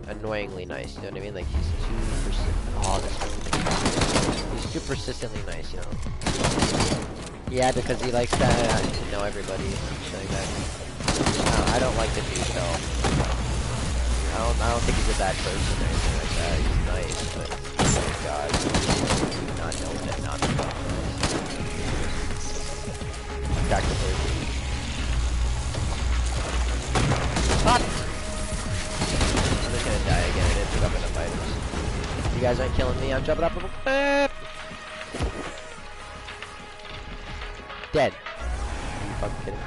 annoyingly nice, you know what I mean? Like, he's too persistent. Oh, this one. He's too persistently nice, you know? Yeah, because he likes to know everybody, shit like that. I don't like the dude, though. I don't think he's a bad person or anything like that. He's nice, but oh my god, I do not know that not to talk back to 13. Fuck! I'm just gonna die again. I didn't pick up in a fight. me, I'm jumping up from a cliff! Dead. Are you fucking kidding me?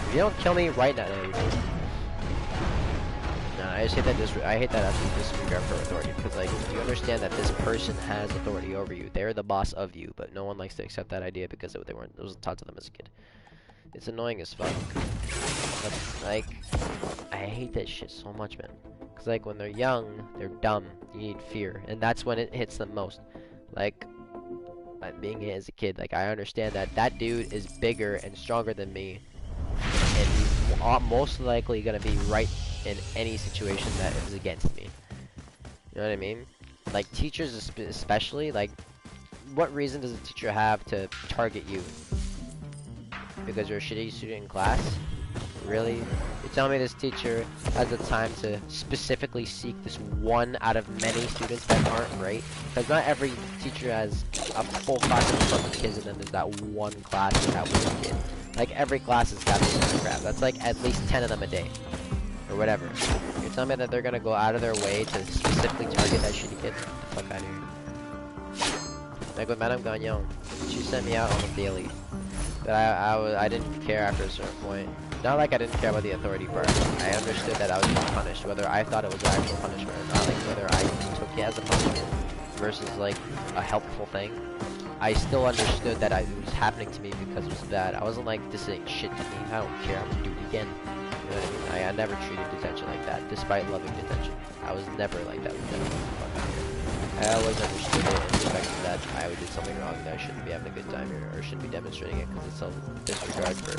If you don't kill me right now, no, you're dead. No, I just hate that I hate that absolute disregard for authority, because like, you understand that this person has authority over you. They're the boss of you, but no one likes to accept that idea because it was taught to them as a kid. It's annoying as fuck. But, like, I hate that shit so much, man. Cause like when they're young, they're dumb. You need fear, and that's when it hits them most. Like, being hit as a kid, like I understand that that dude is bigger and stronger than me, and he's most likely gonna be right in any situation that is against me. You know what I mean? Like teachers, especially, like, what reason does a teacher have to target you? Because you're a shitty student in class? Really? You tell me this teacher has the time to specifically seek this one out of many students that aren't right? Because not every teacher has a full class of fucking kids, and then there's that one class with that one kid. Like every class has got this kind of crap. That's like at least 10 of them a day. Or whatever. You're telling me that they're gonna go out of their way to specifically target that shitty kid? Get the fuck out of here. Like with Madame Gagnon, she sent me out on the daily. But I didn't care after a certain point. Not like I didn't care about the authority part. I understood that I was being punished, whether I thought it was an actual punishment or not, like whether I took it as a punishment versus like a helpful thing. I still understood that it was happening to me because it was bad. I wasn't like, this ain't shit to me, I don't care, I'm gonna do it again. You know what I mean? I never treated detention like that, despite loving detention. I was never like that with them. I always understood it and respected that I did something wrong and I shouldn't be having a good time here, or shouldn't be demonstrating it because it's a disregard for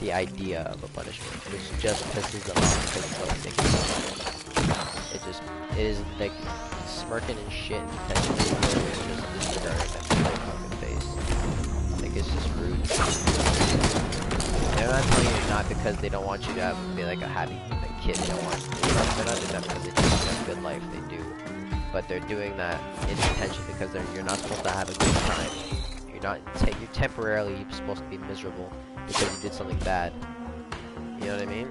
the idea of a punishment, which just pisses them off because it's so ridiculous. It is like smirking and shit and detention and just disregarding that like fucking face. Like it's just rude. They're not telling you not because they don't want you to be like a happy kid. They don't want you. They're not doing that because they just want a good life. They do. But they're doing that in detention because you're not supposed to have a good time. You're temporarily supposed to be miserable because you did something bad. You know what I mean?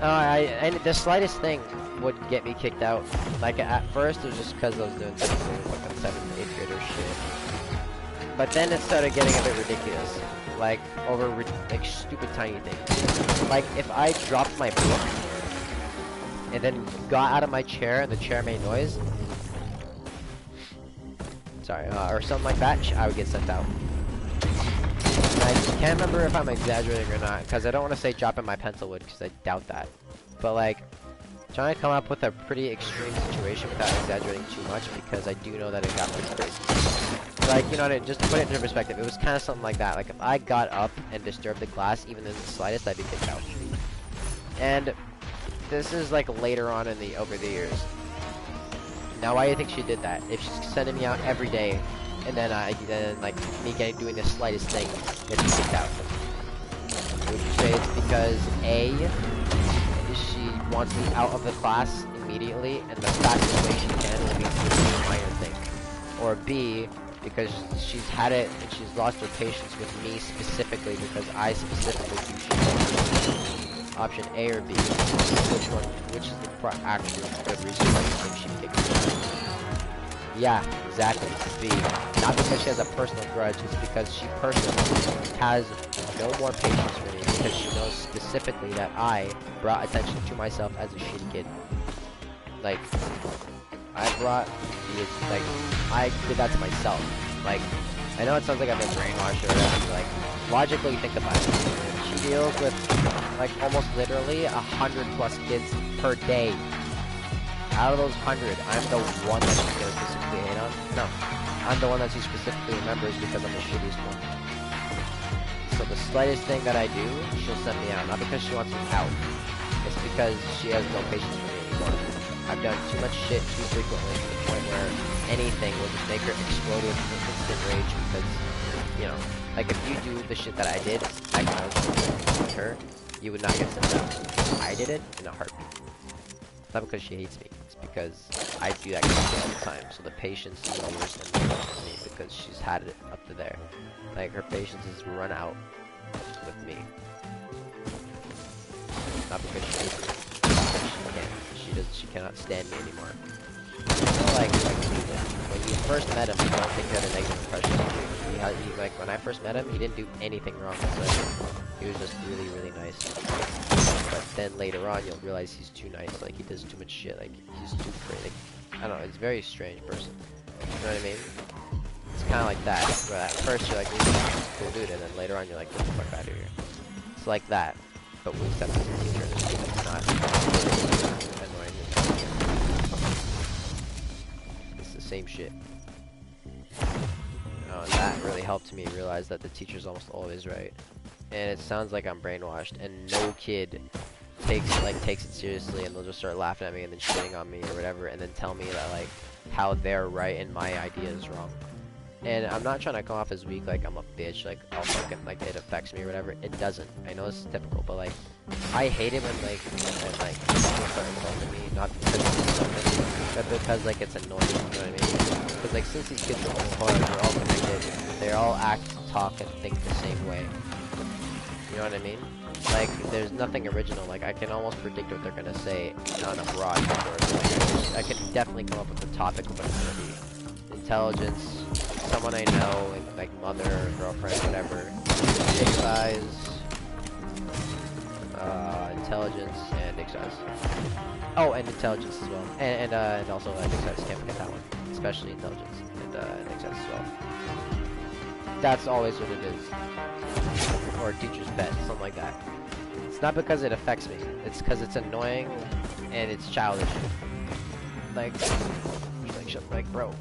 And the slightest thing would get me kicked out. Like at first it was just because I was doing something fucking 7th, 8th grader shit. But then it started getting a bit ridiculous. Like over like stupid tiny things. Like if I dropped my book and then got out of my chair and the chair made noise, sorry, or something like that, I would get sent out. And I can't remember if I'm exaggerating or not, because I don't want to say dropping my pencil would, because I doubt that. But like trying to come up with a pretty extreme situation without exaggerating too much, because I do know that it got pretty crazy. Like, you know what I mean? Just to put it into perspective, it was kind of something like that. Like, if I got up and disturbed the class, even in the slightest, I'd be kicked out. And this is like later on over the years. Now, why do you think she did that? If she's sending me out every day, and then like me doing the slightest thing, gets me kicked out. Would you say it's because A, she wants me out of the class immediately, and the fastest way she can will be to do a minor thing, or B, because she's had it and she's lost her patience with me specifically because I specifically do shit. Option A or B? Which is the actual good reason why you think she kicked me? Yeah, exactly. B. Not because she has a personal grudge, it's because she personally has no more patience for me because she knows specifically that I brought attention to myself as a shitty kid. Like, I did that to myself. Like, I know it sounds like I've been brainwashed or whatever, like, logically think about it. She deals with, like, almost literally 100+ kids per day. Out of those 100, I'm the one that she's gonna specifically hate on? No. I'm the one that she specifically remembers because I'm the shittiest one. So the slightest thing that I do, she'll send me out. Not because she wants me out. It's because she has no patience for me anymore. I've done too much shit too frequently to the point where anything will just make her explode with instant rage because, you know, like if you do the shit that I did back when I was with her, you would not get sent out. I did it in a heartbeat. It's not because she hates me, it's because I do that kind of shit all the time, so the patience lowers and lowers me because she's had it up to there. Like her patience is run out with me. not because she hates me. She cannot stand me anymore. So, like when you first met him, I don't think you had a negative impression of him. Like when I first met him, he didn't do anything wrong. So he was just really, really nice. But then later on, you'll realize he's too nice. Like he does too much shit. Like he's too crazy. Like, I don't know. He's a very strange person. You know what I mean? It's kind of like that. Where at first you're like, he's a cool dude, and then later on you're like, get the fuck out of here. It's like that, but we accept as a teacher. It's not annoying. It's the same shit. And that really helped me realize that the teacher's almost always right. And it sounds like I'm brainwashed, and no kid takes it seriously, and they'll just start laughing at me and then shitting on me or whatever, and then tell me that like how they're right and my idea is wrong. And I'm not trying to come off as weak, like I'm a bitch, like I'll fucking, like it affects me or whatever. It doesn't. I know it's typical, but like I hate it when like people start insulting me, not because it's something, but because like it's annoying. You know what I mean? Because like since these kids are all cars, they're all connected, they all act, talk, and think the same way. You know what I mean? Like there's nothing original. Like I can almost predict what they're gonna say on a broad number. Like, I could definitely come up with a topic of what it's gonna be. Intelligence. Someone I know, like mother, or girlfriend, whatever. Big size, intelligence, and big size. Oh, and intelligence as well, and also big size. Can't forget that one, especially intelligence and big size as well. That's always what it is, or teacher's pet, something like that. It's not because it affects me. It's because it's annoying and it's childish. Like bro.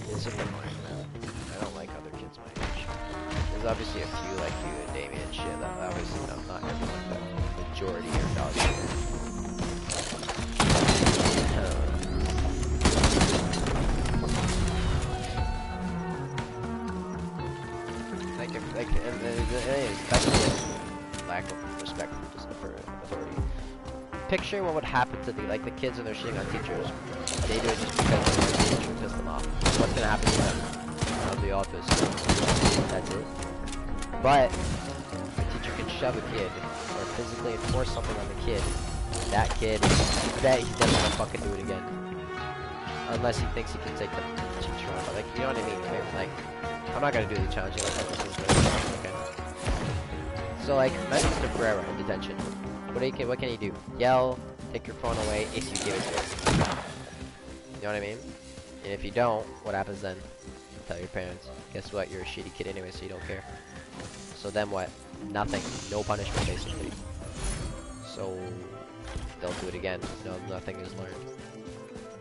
It's just annoying, man. I don't like other kids my age. There's obviously a few like you and Damien and shit that obviously not everyone, but majority are dog shit. Especially lack of respect for authority. Picture what would happen to the kids when they're shitting on teachers. They do it just because the teacher pissed them off. What's gonna happen to them? They'll be all pissed. That's it. But a teacher can shove a kid or physically enforce something on the kid. That kid, that he doesn't want to fucking do it again, unless he thinks he can take the teacher off. Like, you know what I mean? Right? Like, I'm not gonna do the challenge like this is okay. So like, that's Mr. Ferreira in detention. What can he do? Yell, take your phone away if you give it to him. You know what I mean? And if you don't, what happens then? Tell your parents. Guess what? You're a shitty kid anyway, so you don't care. So then what? Nothing. No punishment, basically. So they'll do it again. No, nothing is learned.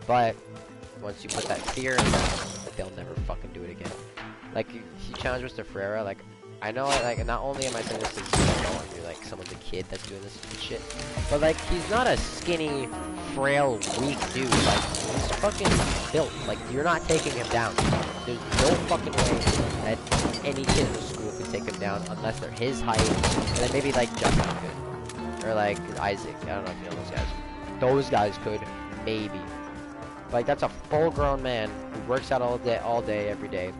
But once you put that fear in them, they'll never fucking do it again. Like, he challenged Mr. Ferreira, like, I know, like, not only am I saying this to like some of the kid that's doing this shit, but like, he's not a skinny, frail, weak dude. Like, he's fucking built. Like, you're not taking him down. There's no fucking way that any kid in the school could take him down unless they're his height, and then maybe like Justin could, or like Isaac. I don't know if you know those guys. Those guys could, maybe. Like, that's a full-grown man who works out all day, every day.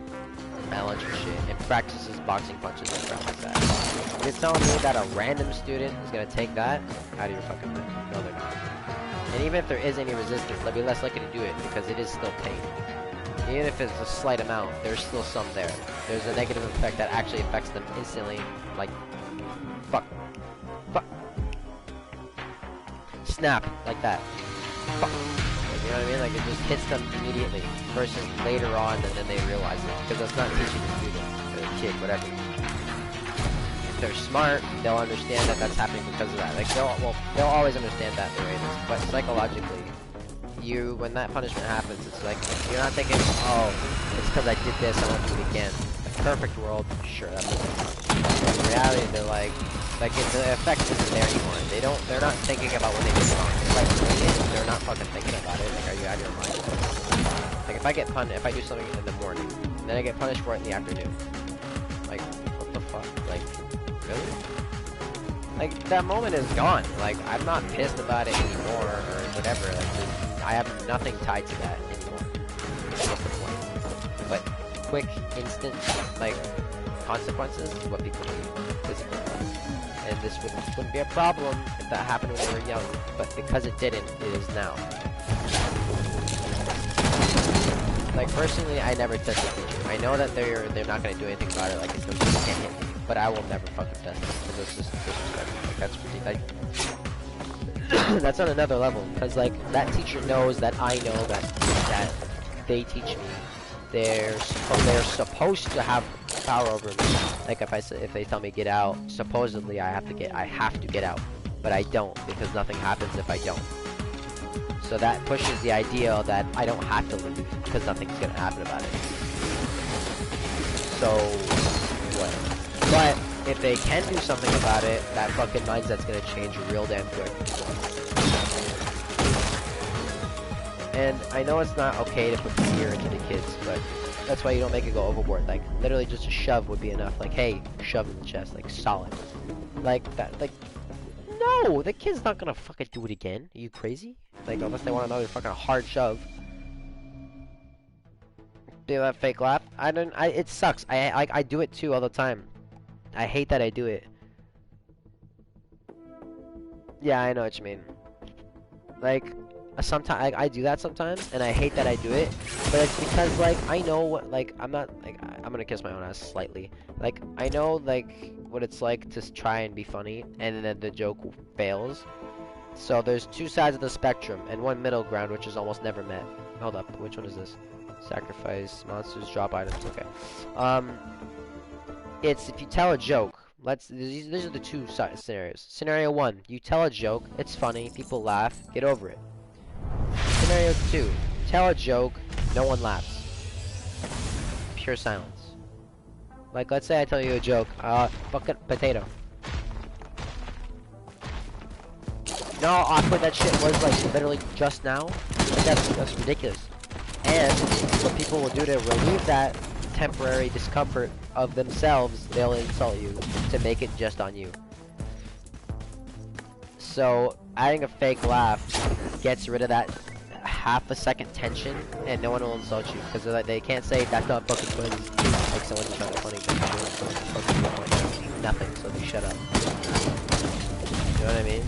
At lunch and shit, and practices boxing punches and crap like that. You're telling me that a random student is gonna take that out of your fucking mind? No, they're not. And even if there is any resistance, they'll be less likely to do it because it is still pain. Even if it's a slight amount, there's still some there. There's a negative effect that actually affects them instantly. Like, fuck, snap, like that. Fuck. You know what I mean? Like, it just hits them immediately versus later on, and then they realize it. Because that's not teaching the student, or the kid, whatever. If they're smart, they'll understand that that's happening because of that. Like, they'll always understand that the way it is. But psychologically, when that punishment happens, it's like, you're not thinking, oh, it's because I did this, I won't do it again. The perfect world, sure, that's what they want. But in reality, they're like the effect isn't there anymore. They're not thinking about what they did wrong. If I doing it, they're not fucking thinking about it. Like, are you out of your mind? Like, if I do something in the morning, and then I get punished for it in the afternoon. Like, what the fuck? Like, really? Like, that moment is gone. Like, I'm not pissed about it anymore, or whatever. Like, I have nothing tied to that anymore. What's the point? But quick, instant, like, consequences is what people do physically. And this wouldn't be a problem if that happened when they were young, but because it didn't, it is now. Like, personally, I never test a teacher. I know that they're not gonna do anything about it, like, it's no, you can't hit me, but I will never fucking test it, because it's just disrespectful. Like, that's ridiculous. That's on another level, because, like, that teacher knows that I know that they teach me. They're supposed to have power over me. Like, if they tell me get out, supposedly I have to get out, but I don't, because nothing happens if I don't. So that pushes the idea that I don't have to leave, because nothing's gonna happen about it. So, what? But if they can do something about it, that fucking mindset's gonna change real damn quick. And I know it's not okay to put fear into the kids, but that's why you don't make it go overboard. Like, literally just a shove would be enough. Like, hey, shove in the chest, like, solid. Like, that, like, no, the kid's not gonna fucking do it again. Are you crazy? Like, unless they want another fucking hard shove. Do that fake laugh? It sucks. I do it too all the time. I hate that I do it. Yeah, I know what you mean. Like, sometimes I do that sometimes, and I hate that I do it. But it's because, like, I know what, like, I'm not, like, I'm gonna kiss my own ass slightly. Like, I know, like, what it's like to try and be funny, and then the joke fails. So there's two sides of the spectrum, and one middle ground, which is almost never met. Hold up, which one is this? Sacrifice, monsters, drop items, okay. It's if you tell a joke, these are the two scenarios. Scenario 1, you tell a joke, it's funny, people laugh, get over it. Scenario 2, tell a joke, no one laughs. Pure silence. Like, let's say I tell you a joke, fucking potato. You know how awkward that shit was, like, literally just now? Like, that's ridiculous. And what people will do to relieve that temporary discomfort of themselves, they'll insult you to make it just on you. So, adding a fake laugh gets rid of that half a second tension, and no one will insult you, because they can't say, that's not fucking funny. Like, someone's trying to funny thing, nothing, so they shut up. You know what I mean?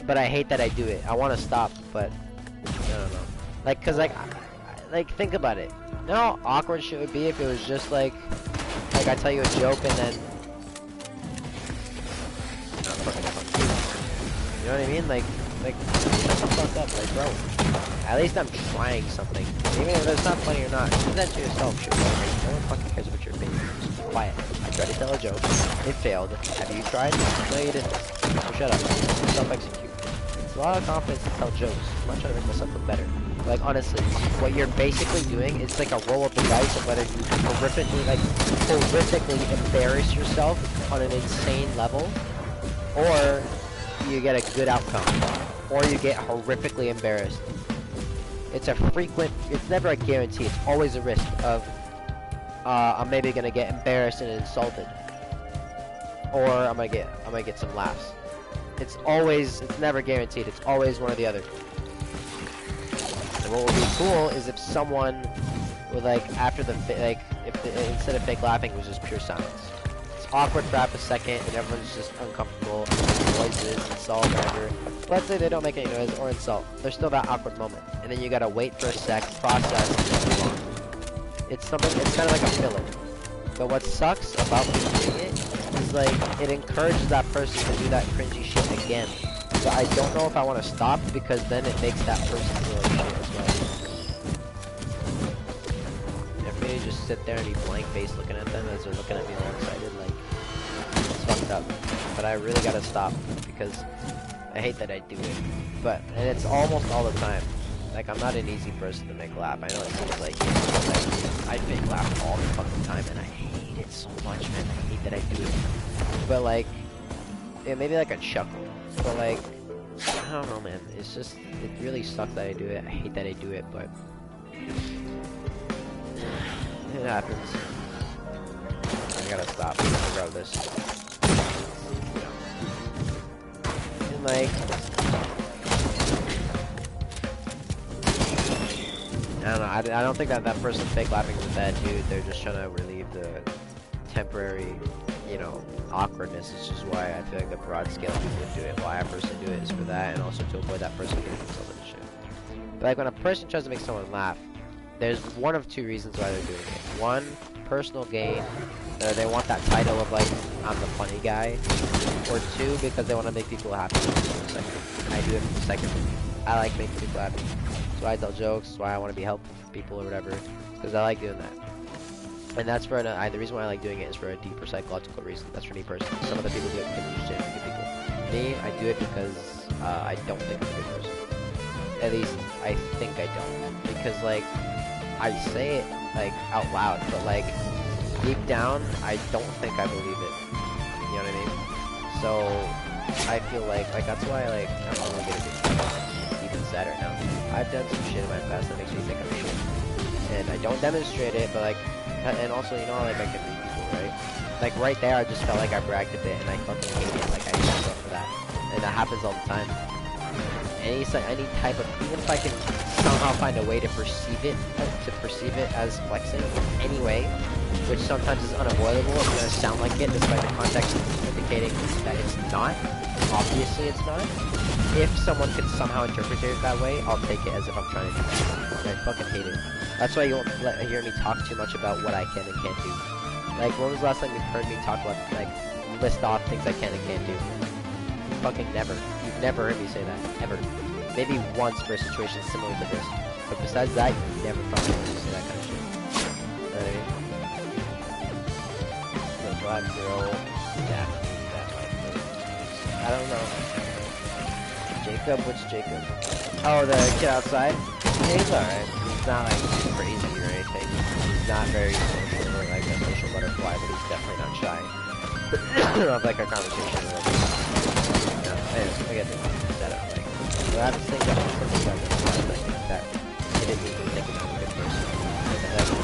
But I hate that I do it. I want to stop, but I don't know. Like, cause like think about it. You know how awkward shit would be if it was just like I tell you a joke and then. You know what I mean? Like shut the fuck up, like, bro. At least I'm trying something, even if it's not funny or not. Do that to yourself, shit. No one fucking cares about your opinion. Just be quiet. I tried to tell a joke. It failed. Have you tried? No, you didn't. So shut up. Self-execute. It's a lot of confidence to tell jokes. I'm not trying to make myself look better. Like, honestly, what you're basically doing is like a roll of the dice of whether you horrifically embarrass yourself on an insane level, or you get a good outcome, or you get horrifically embarrassed. It's never a guarantee. It's always a risk of, I'm maybe gonna get embarrassed and insulted, or I'm gonna get some laughs. It's never guaranteed. It's always one or the other. And what would be cool is if someone would, like, after the instead of fake laughing, it was just pure silence. It's awkward for half a second, and everyone's just uncomfortable. Noises, insult, whatever. Let's say they don't make any noise or insult. There's still that awkward moment, and then you gotta wait for a sec, process, and then move on. It's kind of like a filler. But what sucks about me doing it is, like, it encourages that person to do that cringy shit again. So I don't know if I want to stop, because then it makes that person feel like shit as well. If me to just sit there and be blank faced looking at them as they're looking at me all excited, like, it's fucked up. But I really gotta stop, because I hate that I do it. And it's almost all the time. Like, I'm not an easy person to make laugh. I know it seems like I fake laugh all the fucking time, and I hate it so much, man. I hate that I do it. But, like, yeah, maybe like a chuckle. But, like, I don't know, man. It's just, it really sucks that I do it. I hate that I do it, but it happens. I gotta stop regardless. And, like, I don't know. I don't think that person fake laughing is a bad dude. They're just trying to relieve the temporary, you know, awkwardness. It's just why I feel like the broad scale of people do it. Why I personally do it is for that, and also to avoid that person getting themselves into shit. But like when a person tries to make someone laugh, there's one of two reasons why they're doing it. One, personal gain. They want that title of like, I'm the funny guy. Or two, because they want to make people happy. I do it for the second. I like making people happy. That's why I tell jokes. That's why I want to be helpful for people or whatever. Because I like doing that. And that's for the reason why I like doing it is for a deeper psychological reason. That's for me personally. Some other people do it because they're just good people. Me, I do it because I don't think I'm a good person. At least I think I don't. Because like I say it like out loud, but like deep down, I don't think I believe it. You know what I mean? So I feel like that's why like I'm really good at it. Even sadder now. I've done some shit in my past that makes me think I'm shit, and I don't demonstrate it, but like, and also you know like I can read people, right? Like right there, I just felt like I bragged a bit, and I fucking hate it. Like I hate myself for that, and that happens all the time. Any type of, even if I can somehow find a way to perceive it as flexing anyway, which sometimes is unavoidable. It's gonna sound like it, despite the context indicating that it's not. Obviously, it's not. If someone could somehow interpret it that way, I'll take it as if I'm trying to do that. And I fucking hate it. That's why you won't hear me talk too much about what I can and can't do. Like, when was the last time you've heard me talk about, like, list off things I can and can't do? Fucking never. You've never heard me say that. Ever. Maybe once for a situation similar to this. But besides that, you never fucking heard me say that kind of shit. You know what I mean? The black girl. Yeah. That might be. I don't know. Jacob? Which Jacob? Oh, the kid outside? Yeah, he's alright. He's not like crazy or anything. He's not very social or like a social butterfly, but he's definitely not shy. Of like a conversation or whatever. No, anyways, I get that out. Like, so I have to think that that it didn't even think I'm a good person.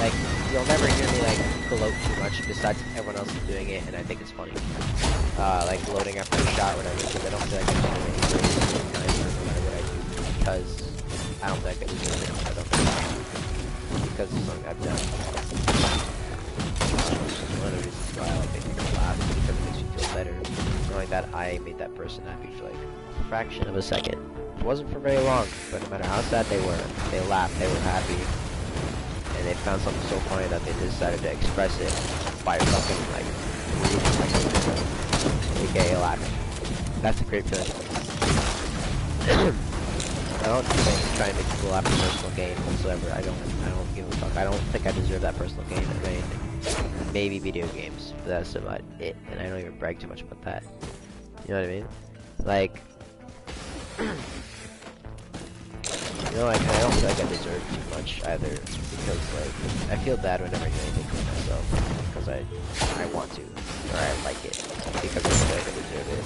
Like, you'll never hear me like gloat too much besides everyone else is doing it, and I think it's funny. Like gloating after a shot or whatever, because I don't feel like I'm doing any crazy no matter what I do, because I don't think I deserve it. I don't think because it's something I've done. Which is one of the reasons why I like making people laugh, because it makes me feel better knowing that I made that person happy for like a fraction of a second. It wasn't for very long, but no matter how sad they were, they laughed, they were happy, and they found something so funny that they decided to express it by fucking like breathing like a aka laughing. That's a great feeling. I don't try and make people laugh for personal gain whatsoever. I don't give a fuck. I don't think I deserve that personal gain of anything. Maybe video games, but that's about it. And I don't even brag too much about that. You know what I mean? Like, you know, like, I don't feel like I deserve too much either, because like I feel bad whenever I do anything for myself, because I want to, or I like it, because I feel like I deserve it.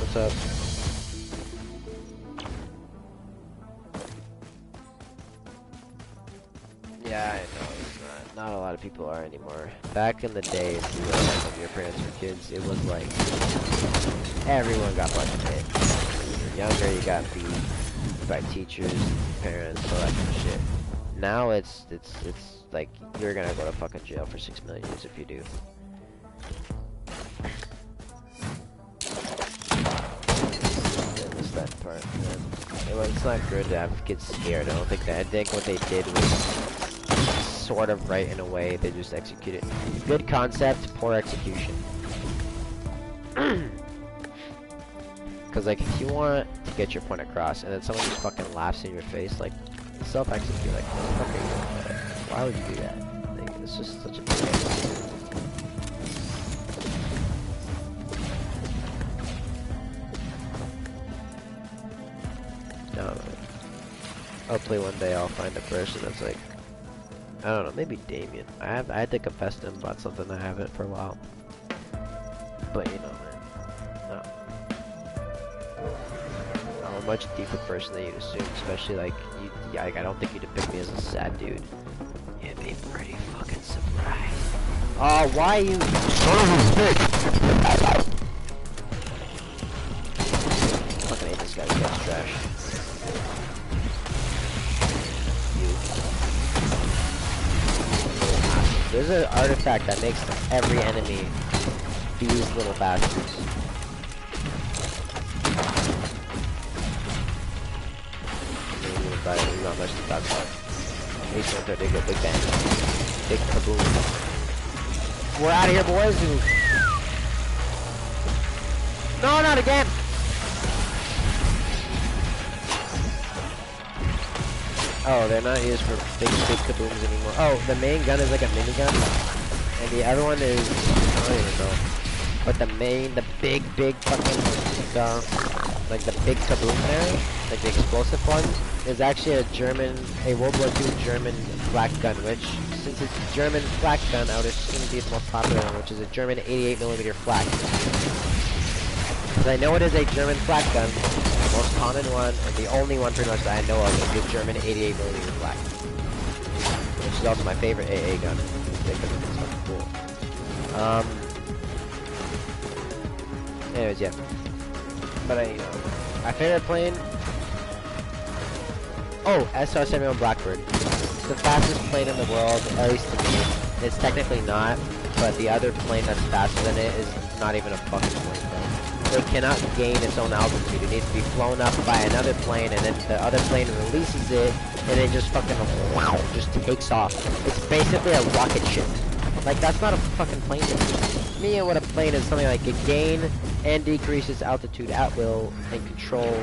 What's up? Yeah, I know, it's not a lot of people are anymore. Back in the day, if you were like when your parents were kids, it was like everyone got punched hit. When you were younger, you got beat by teachers, parents, all that kind of shit. Now it's like you're gonna go to fucking jail for 6 million years if you do. I missed that part, man. It's not good to have kids scared. I don't think that. I think what they did was sort of right in a way. They just executed. Good concept, poor execution. Because like if you want to get your point across and then someone just fucking laughs in your face, like self-execute, like fucking, why would you do that? Like, it's just such a big I don't know. Hopefully one day I'll find a person that's like, I don't know, maybe Damien. I had to confess to him about something I haven't for a while. But you know, man, no. I'm a much deeper person than you'd assume, especially like you. I don't think you depict me as a sad dude. You'd be pretty fucking surprised. Oh, why you son of a bitch? Fucking hate this guy's trash. There's an artifact that makes every enemy these little bastards. Maybe, but there's not much to talk about. These ones are big, big bang. Big kaboom. We're out of here, boys. No, not again. Oh, they're not used for big kabooms anymore. Oh, the main gun is like a minigun, and the other one is, I don't even know. But the big fucking, like the big kaboom there, like the explosive one, is actually a World War II German flak gun, which, since it's a German flak gun, I would assume be the most popular one, which is a German 88mm flak. Because I know it is a German flak gun, the most common one, and the only one pretty much that I know of is the German 88mm flak. Which is also my favorite AA gun, because it's fucking cool. Anyways, yeah. But my favorite plane... Oh, SR-71 Blackbird. It's the fastest plane in the world, at least to me. It's technically not, but the other plane that's faster than it is not even a fucking plane, bro. It cannot gain its own altitude. It needs to be flown up by another plane, and then the other plane releases it, and it just fucking, wow, just takes off. It's basically a rocket ship. Like, that's not a fucking plane to me. What a plane is, something like it gain and decrease its altitude at will, and control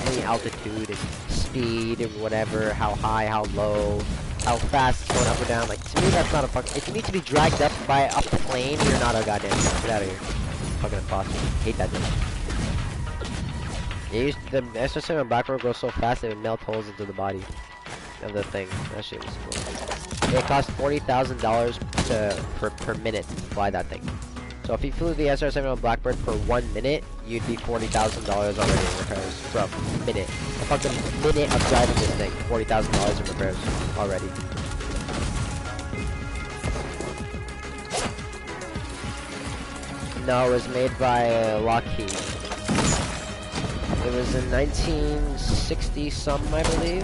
any altitude and speed and whatever, how high, how low, how fast it's going up or down. Like, to me, that's not a fucking... If you need to be dragged up by a plane, you're not a goddamn plane. Get out of here. Fucking imposter. Hate that thing. The SR-71 Blackbird goes so fast it would melt holes into the body of the thing. That shit was cool. It costs $40,000 per minute to fly that thing. So if you flew the SR-71 Blackbird for 1 minute, you'd be $40,000 already in repairs for a minute. A fucking minute of driving this thing, $40,000 in repairs already. No, it was made by Lockheed. It was in 1960 something, I believe.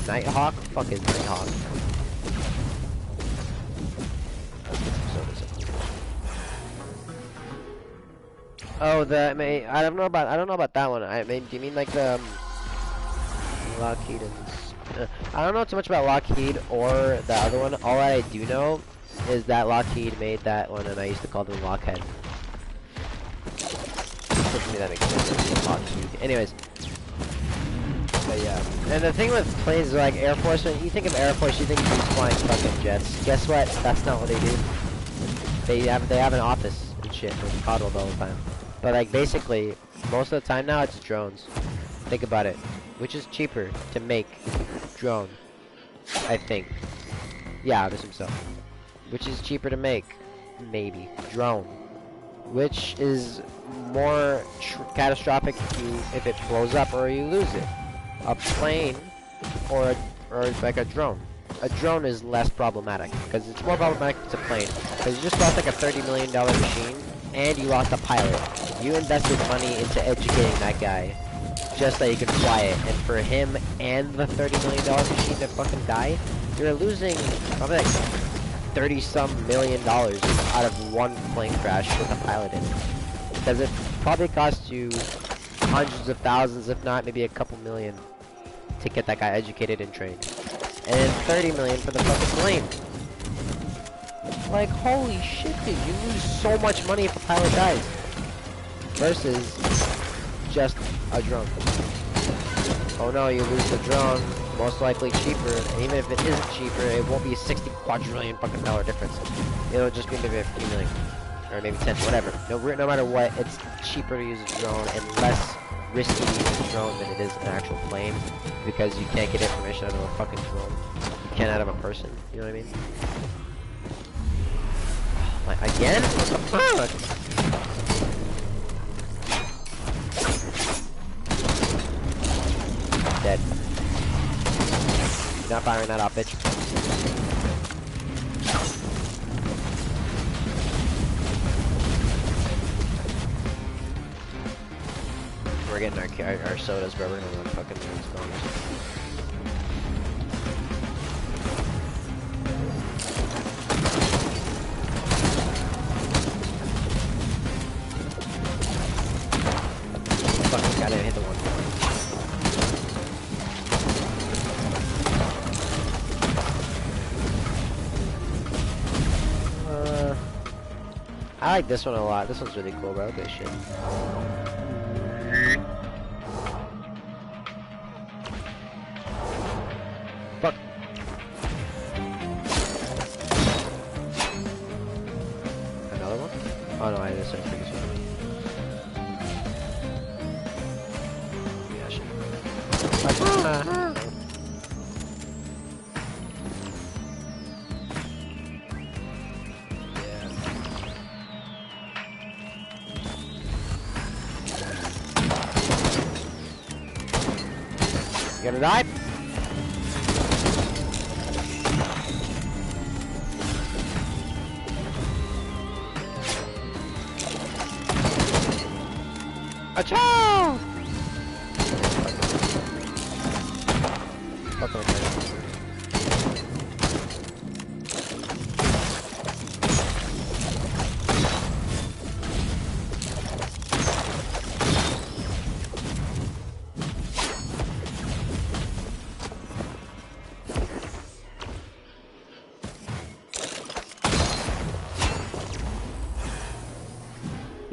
Nighthawk? Fuck is Nighthawk? Oh, I don't know about that one. Do you mean like the Lockheed and I don't know too much about Lockheed or the other one. All I do know is that Lockheed made that one, and I used to call them Lockhead. To me, that makes sense. Lockheed. Anyways, but yeah. And the thing with planes is like Air Force. When you think of Air Force, you think of these flying fucking jets. Guess what? That's not what they do. They have an office and shit. They're coddled all the time. But like basically, most of the time now it's drones. Think about it. Which is cheaper to make? Drone. I think. Yeah, I would assume so. Which is cheaper to make? Maybe. Drone. Which is more catastrophic if it blows up or you lose it? A plane or like a drone. A drone is less problematic because it's more problematic if it's a plane. Because you just lost like a $30 million machine and you lost a pilot. You invested money into educating that guy just so you can fly it, and for him and the $30 million machine to fucking die, you're losing probably like $30-some million out of one plane crash with a pilot in it. Because it probably costs you hundreds of thousands, if not maybe a couple million, to get that guy educated and trained. And then $30 million for the fucking plane. Like, holy shit, dude, you lose so much money if a pilot dies. Versus just a drone. Oh no, you lose the drone, most likely cheaper, and even if it isn't cheaper, it won't be a 60 quadrillion fucking dollar difference. It'll just be maybe a few million. Or maybe 10, whatever. No matter what, it's cheaper to use a drone and less risky to use a drone than it is an actual plane, because you can't get information out of a fucking drone. You can out of a person, you know what I mean? Like, again? What the fuck? Dead. Not firing that off, bitch. We're getting our sodas, bro. We're gonna run fucking bombs. I like this one a lot. This one's really cool, bro. Good shit. Fuck. Another one? Oh no, I just took this one. Yeah, shit. You gonna die? Achoo! Fuck off, man.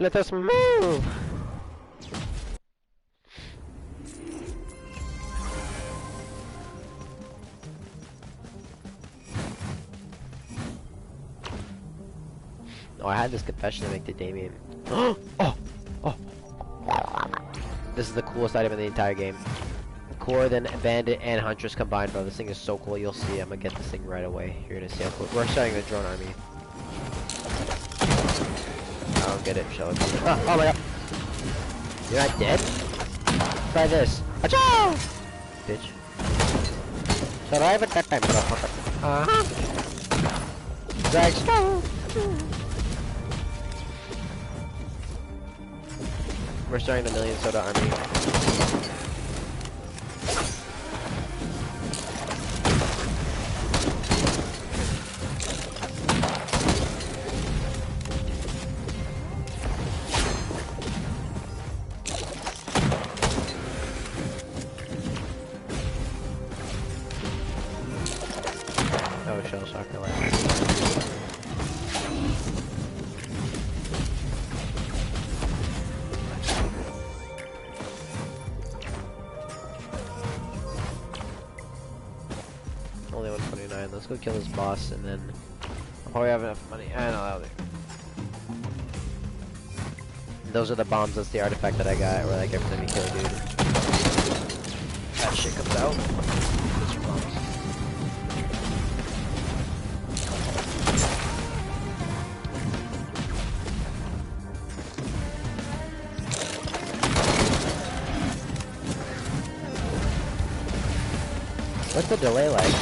Let us move! Oh, I had this confession to make to Damien. Oh! Oh! This is the coolest item in the entire game. Cooler than Bandit and Huntress combined, bro. This thing is so cool. You'll see. I'm gonna get this thing right away. You're gonna see how cool. We're starting the drone army. I don't get it, shall I? Oh my god. You're not dead? Try this. Achoo! Bitch. Survive at that time, motherfucker. Drag slow. We're starting the Million Soda army. Oh, shell shocker left. Only 129. Let's go kill this boss, and then I'll probably have enough money. I know that'll do. Those are the bombs. That's the artifact that I got, where like every time you kill a dude, that shit comes out. Those are bombs. What's the delay like?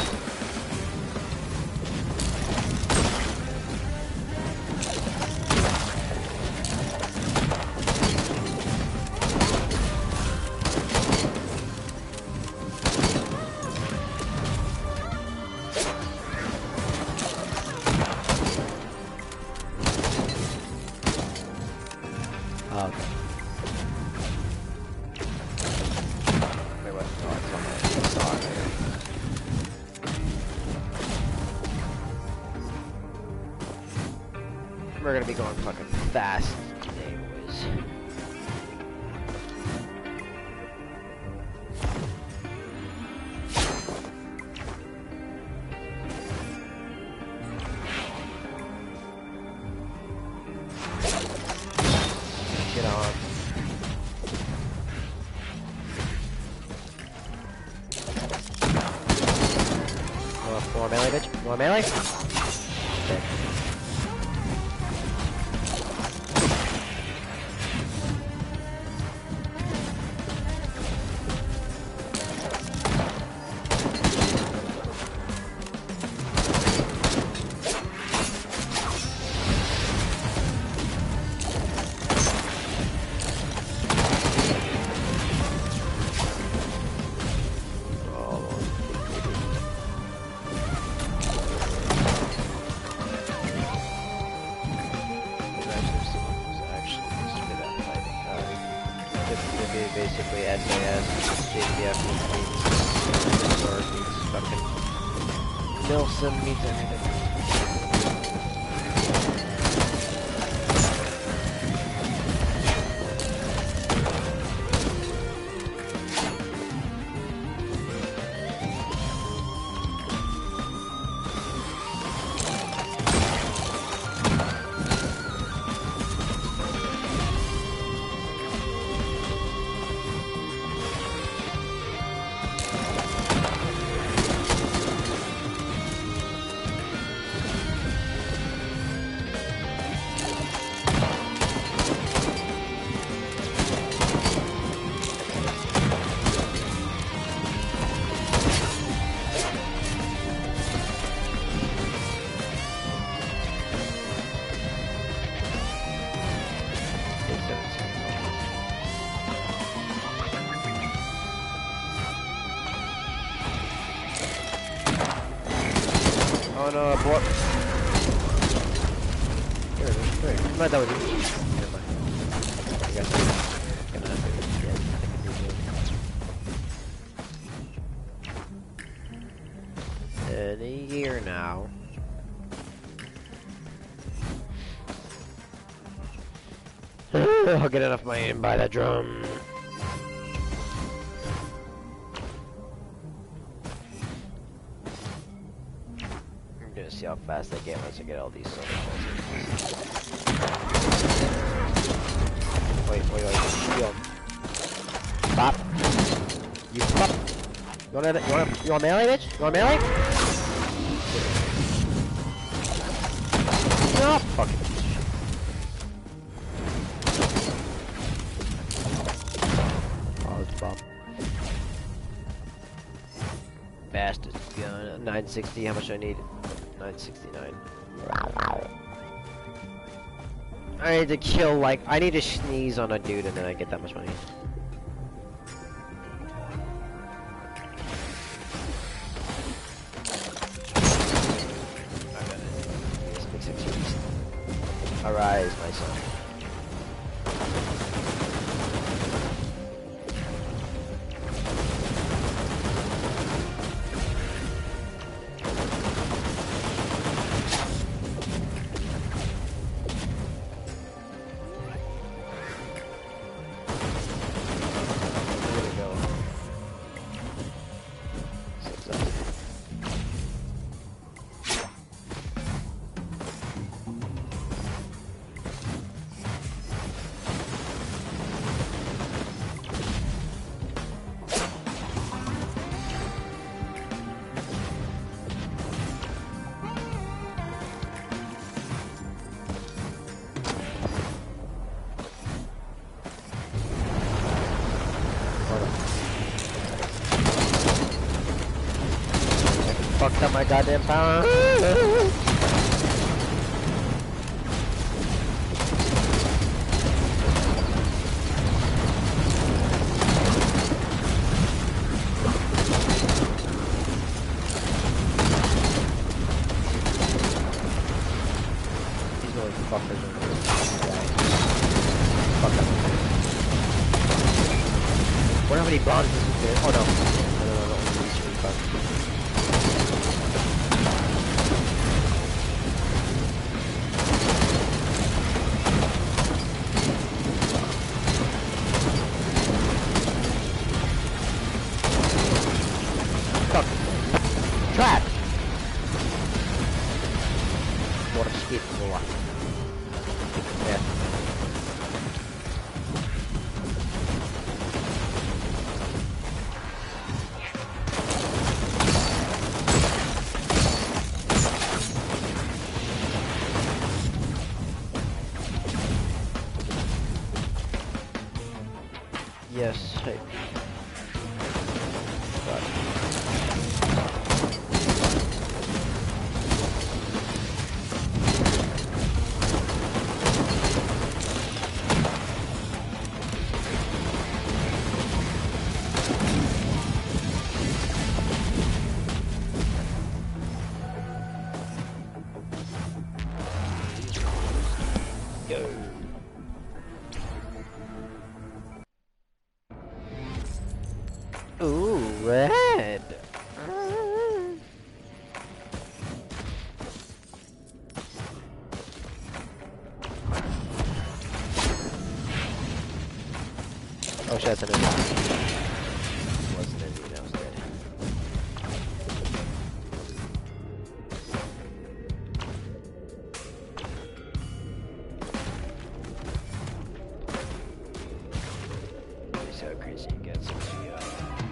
Oh, okay. Wait, what? Oh, it's on my sock here. We're gonna be going fucking fast today, boys. Get on. More melee, bitch. More melee? Okay. Basically SAS, JPF means fucking Nilsson means everything. What? Here, I'm not done with you. Never mind. I got gonna have to get any year now. I'll get enough money and buy that drum. I'm gonna see how fast I get once I get all these silver balls. Wait. Shield. Stop. You fuck. You want melee, bitch? You want melee? No, fuck it. Oh, it's bomb. Fastest gun. 960. How much do I need? 969. I need to kill, like, I need to sneeze on a dude and then I get that much money. Arise, my son. Fucked up my goddamn power. These little fuckers are gonna die. Fuck up. Wonder how many bombs this is there. Oh no. No. It's really fucked. Trap! More speed for what? Yeah. Yes, hey. Go. Ooh, red. Oh shit, that's an enemy. Wasn't an enemy, that was dead. That's how crazy it gets once you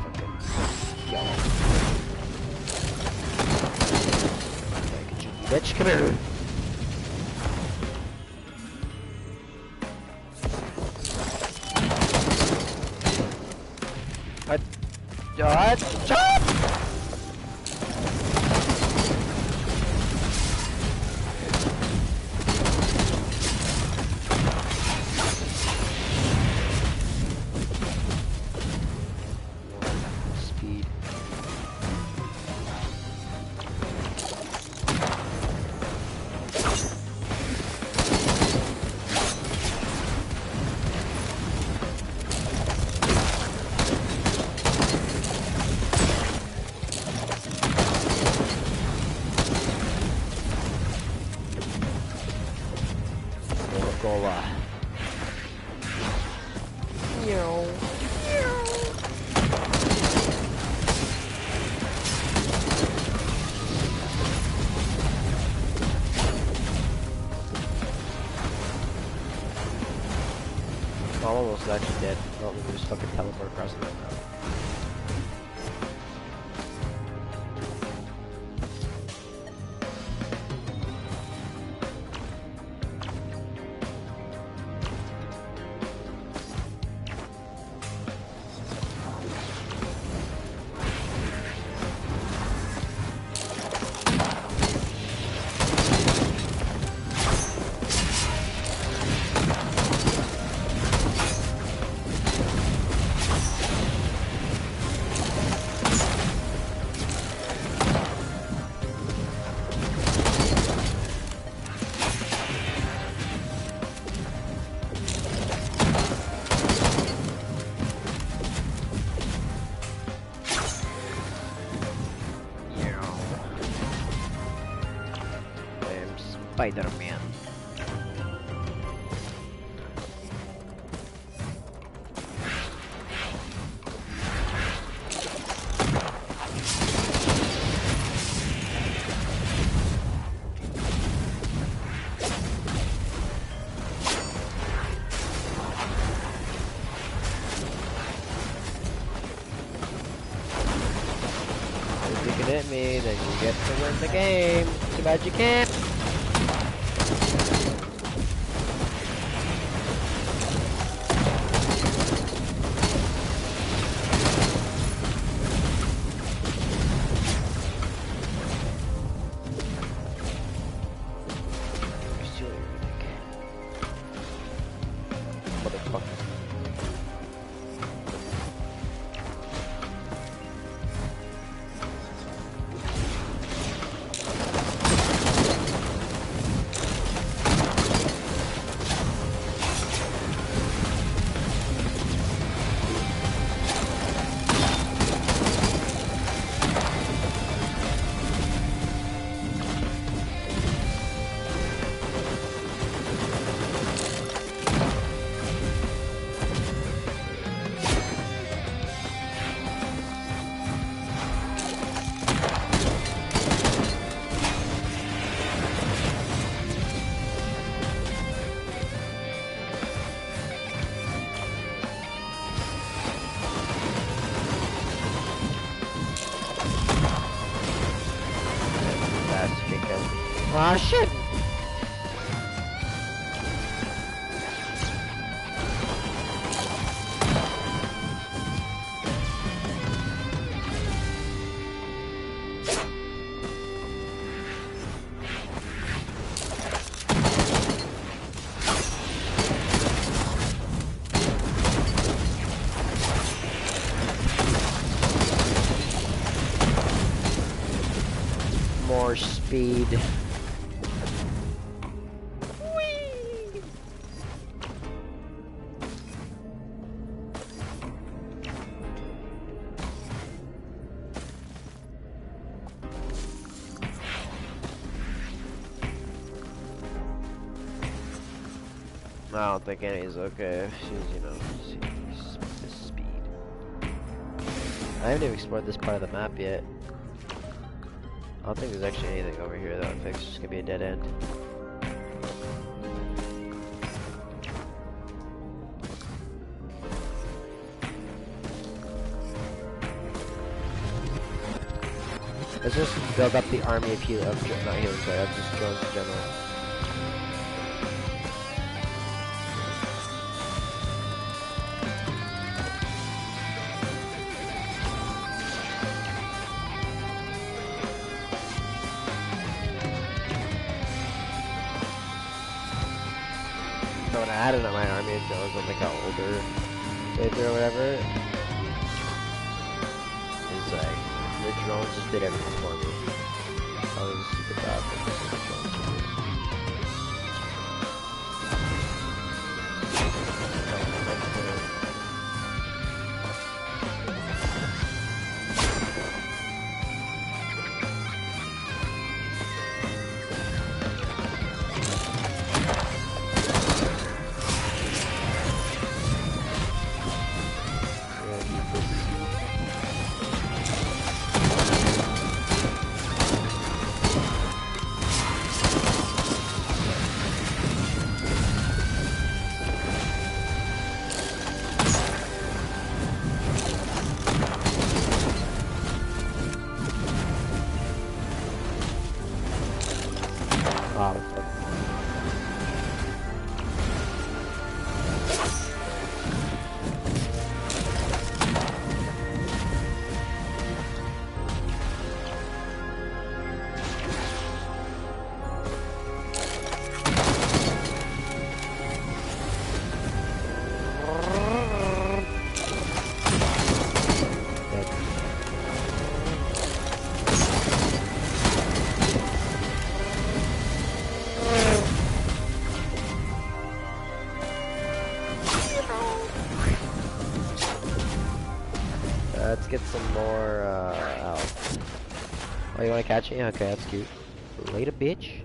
fucking yell. Bitch, come here. Chop! Speed. Gola. I'm almost actually dead. Oh, let me just fucking teleport across the map now. Spider-Man. If you can hit me, then you get to win the game. Too bad you can't. Ah, shit! More speed. I don't think Annie's okay. She's, you know, she's speed. I haven't even explored this part of the map yet. I don't think there's actually anything over here that I think it's just gonna be a dead end. Let's just build up the army of not healing, sorry, of just drones in general. So when I added up my army of drones on like an older playthrough or whatever, it's like the drones just did everything for me. I was super bad for this drones. Oh, let's get some more, out. Oh, you wanna catch me? Okay, that's cute. Later, bitch.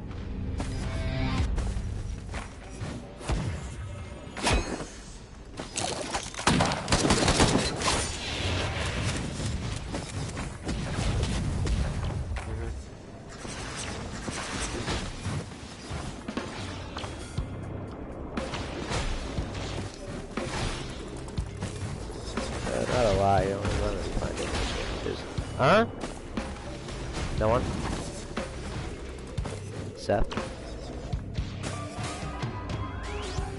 Not a lie, you don't really find it. Huh? No one? Seth?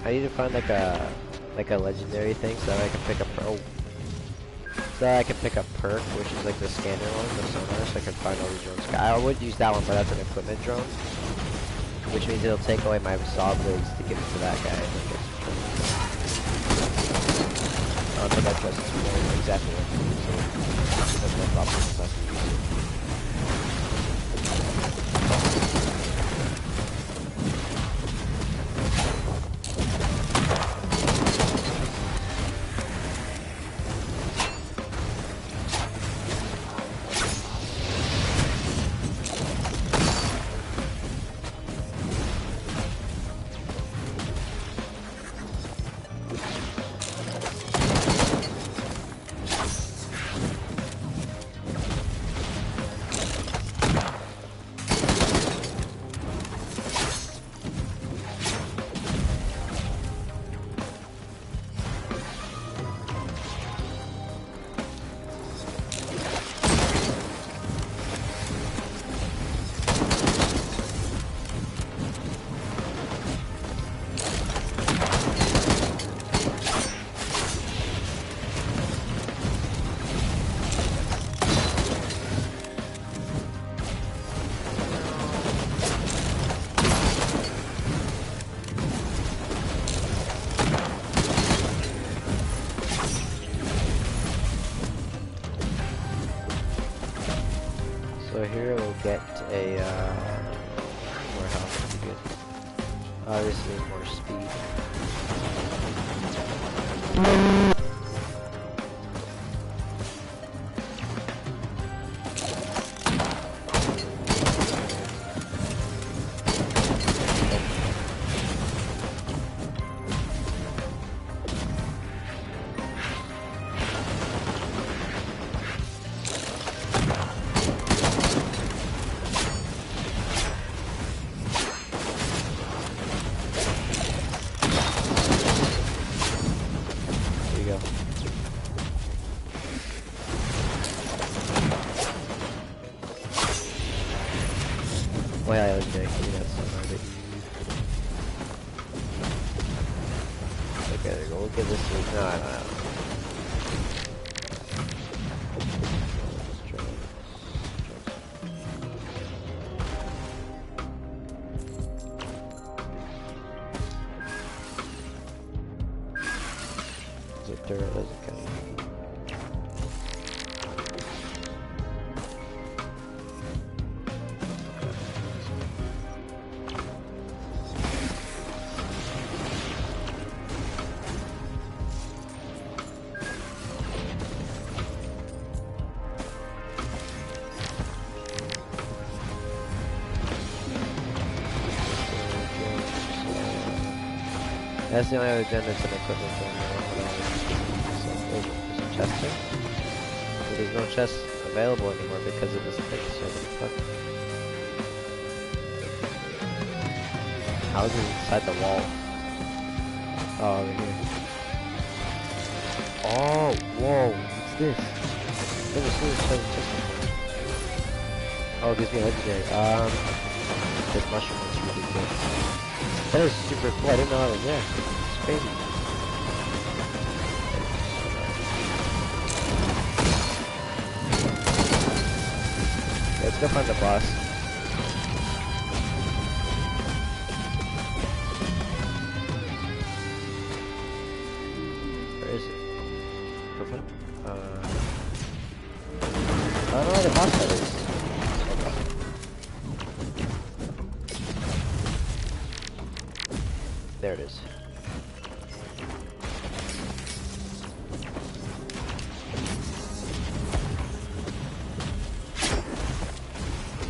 I need to find like a legendary thing so that I can pick up so that I can pick up perk, which is like the scanner one, the sonar, so I can find all these drones. I would use that one, but that's an equipment drone, which means it'll take away my saw blades to give it to that guy. I don't think I trust this more exactly what to do, so that's no problem if I can use it. So here we'll get a more health would be good. Obviously more speed. Oh yeah, legendary. That's so hard. Okay, there we go. We'll give this to no. Is it dirt? Doesn't count. That's the only other gen that's an equipment going on. So there's a chest there. But there's no chest available anymore because of this thing, so what the fuck? How is it inside the wall? Oh, over here. Oh, whoa, what's this? Never seen this chest before. Oh, it gives me a legendary. This mushroom one's really good. That is super cool. I didn't know that was there. It's crazy. Let's go find the boss. Where is it? Go find it. I don't know where the boss fight is. There it is.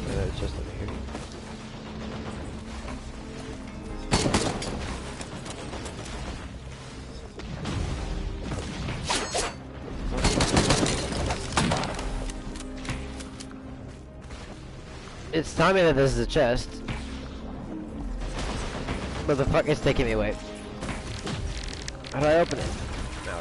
It's just over here. It's telling me that this is a chest. But the fuck is taking me away? How do I open it? No,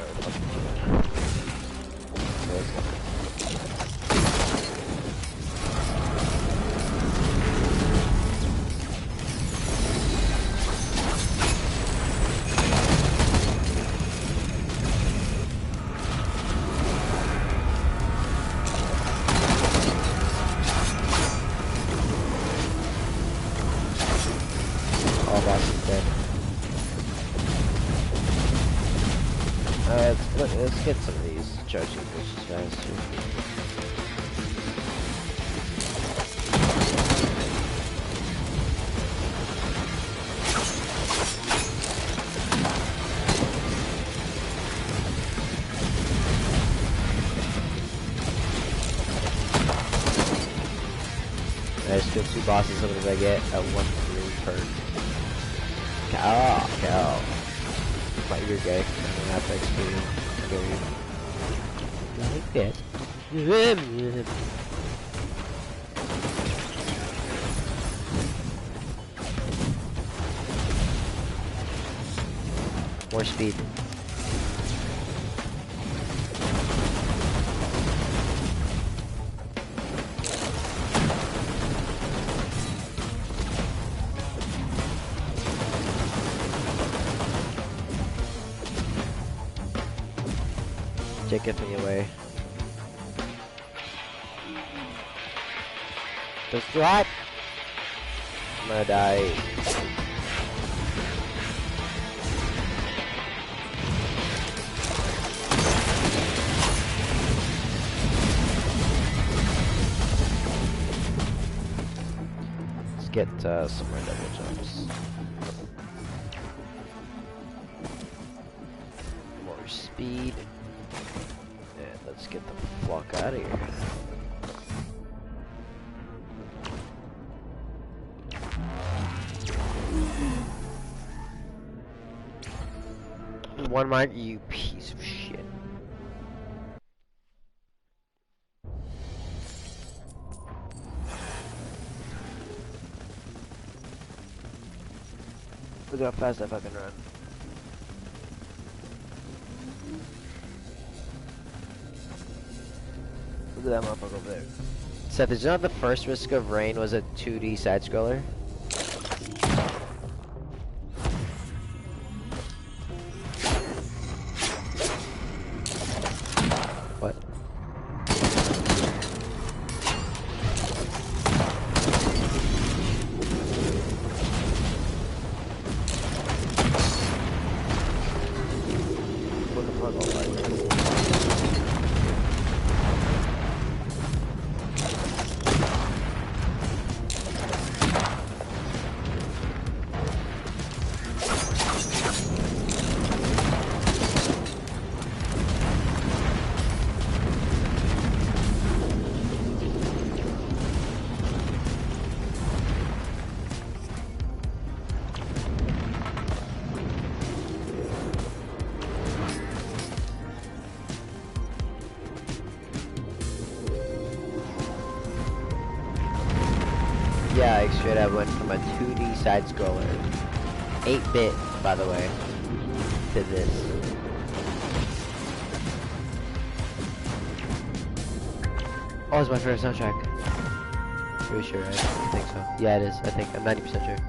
all bosses dead. Let's get some of these charging bushes faster. I just killed 2 bosses. How many did I get? 1-3 per. Cow. My ear guy. I don't have to experience. Like that. More speed. Take it from away. Just what? I'm gonna die. Let's get some more double jumps. More speed. Let's get the fuck out of here. One mark, you piece of shit. Look how fast I fucking run. Look at that motherfucker over there. Seth, did you know the first Risk of Rain was a 2D side-scroller? What? What the fuck? Oh my God. Yeah, I straight up went from a 2D side-scroller, 8-bit, by the way, to this. Oh, it's my favorite soundtrack. Pretty sure, right? I think so. Yeah, it is. I think. I'm 90% sure.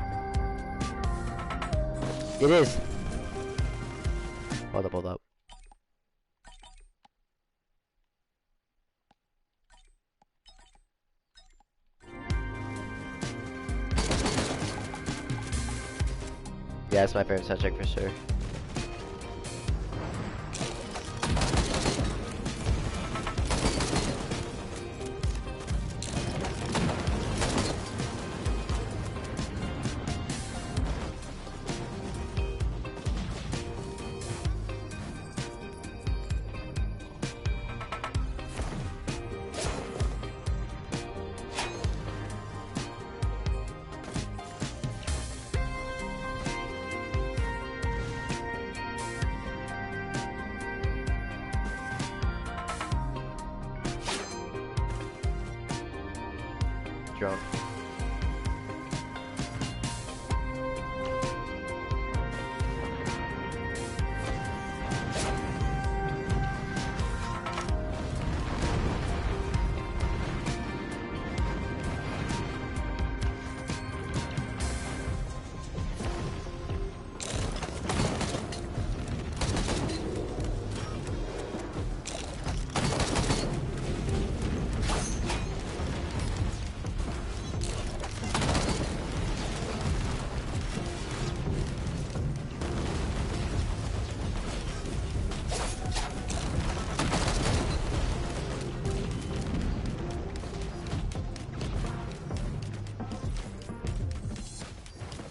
It is. Hold up, hold up. Yeah, it's my parents' soundtrack for sure. Drone.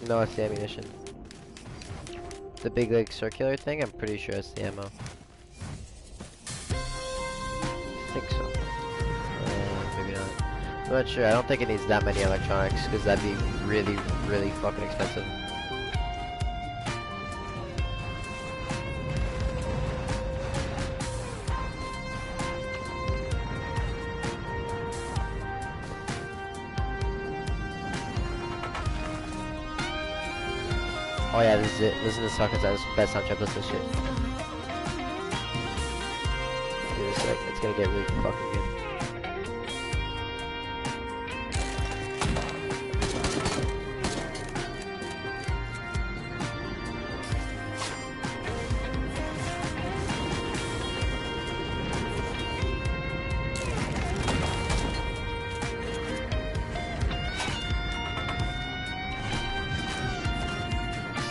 No, it's the ammunition. The big, like, circular thing, I'm pretty sure it's the ammo. I think so. Maybe not. I'm not sure. I don't think it needs that many electronics, because that'd be really, really fucking expensive. Oh yeah, this is it. Listen to this fucking sound. This is the best soundtrack. Listen to this shit. Give it a sec. It's gonna get really fucking good.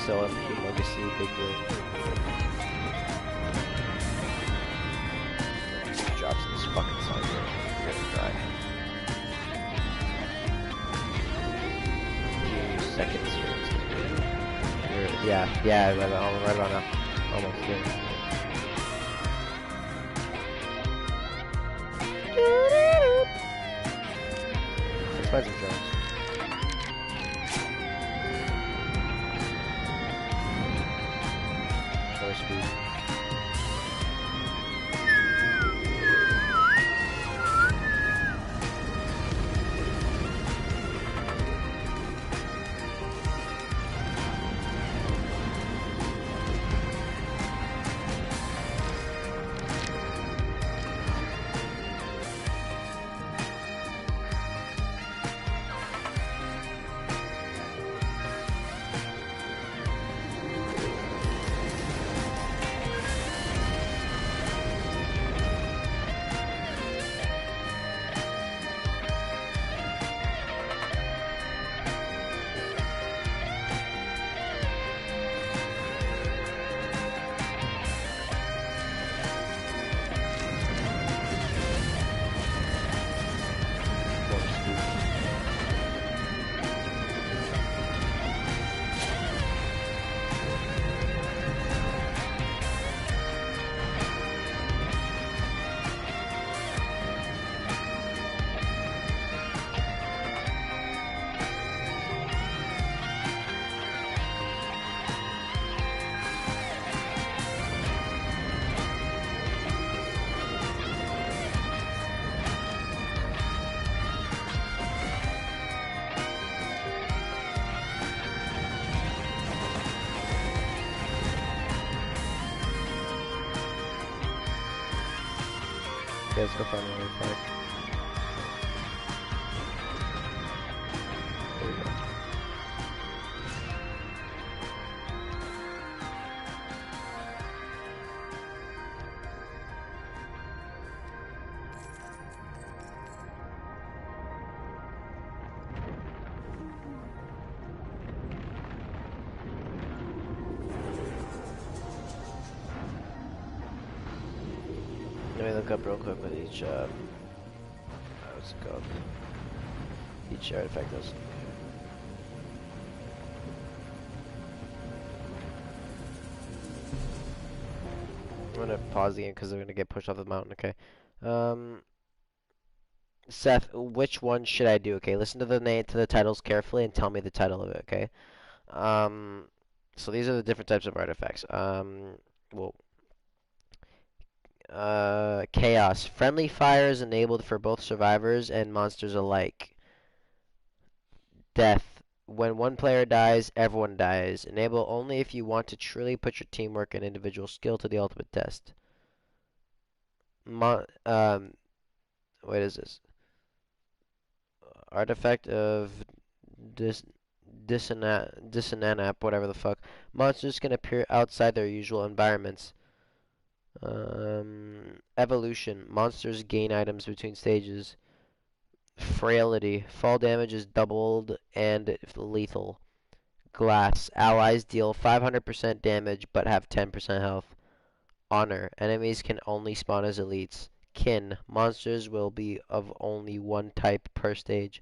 So I'm humongously big room. Just drops in this fucking song here. You're gonna cry. Few seconds here. Yeah, right about now. Almost, yeah. Expensive drones. Speed. Okay, let's go find another fight. look up real quick what each what's it called? Each artifact does. I'm gonna pause the game because they're gonna get pushed off the mountain. Okay. Seth, which one should I do? Okay, listen to the name to the titles carefully and tell me the title of it. Okay. Um, so these are the different types of artifacts. Well, chaos. Friendly fire is enabled for both survivors and monsters alike. Death. When one player dies, everyone dies. Enable only if you want to truly put your teamwork and individual skill to the ultimate test. What is this? Artifact of Dissonanap, whatever the fuck. Monsters can appear outside their usual environments. Evolution. Monsters gain items between stages. Frailty. Fall damage is doubled and lethal. Glass. Allies deal 500% damage but have 10% health. Honor. Enemies can only spawn as elites. Kin. Monsters will be of only one type per stage.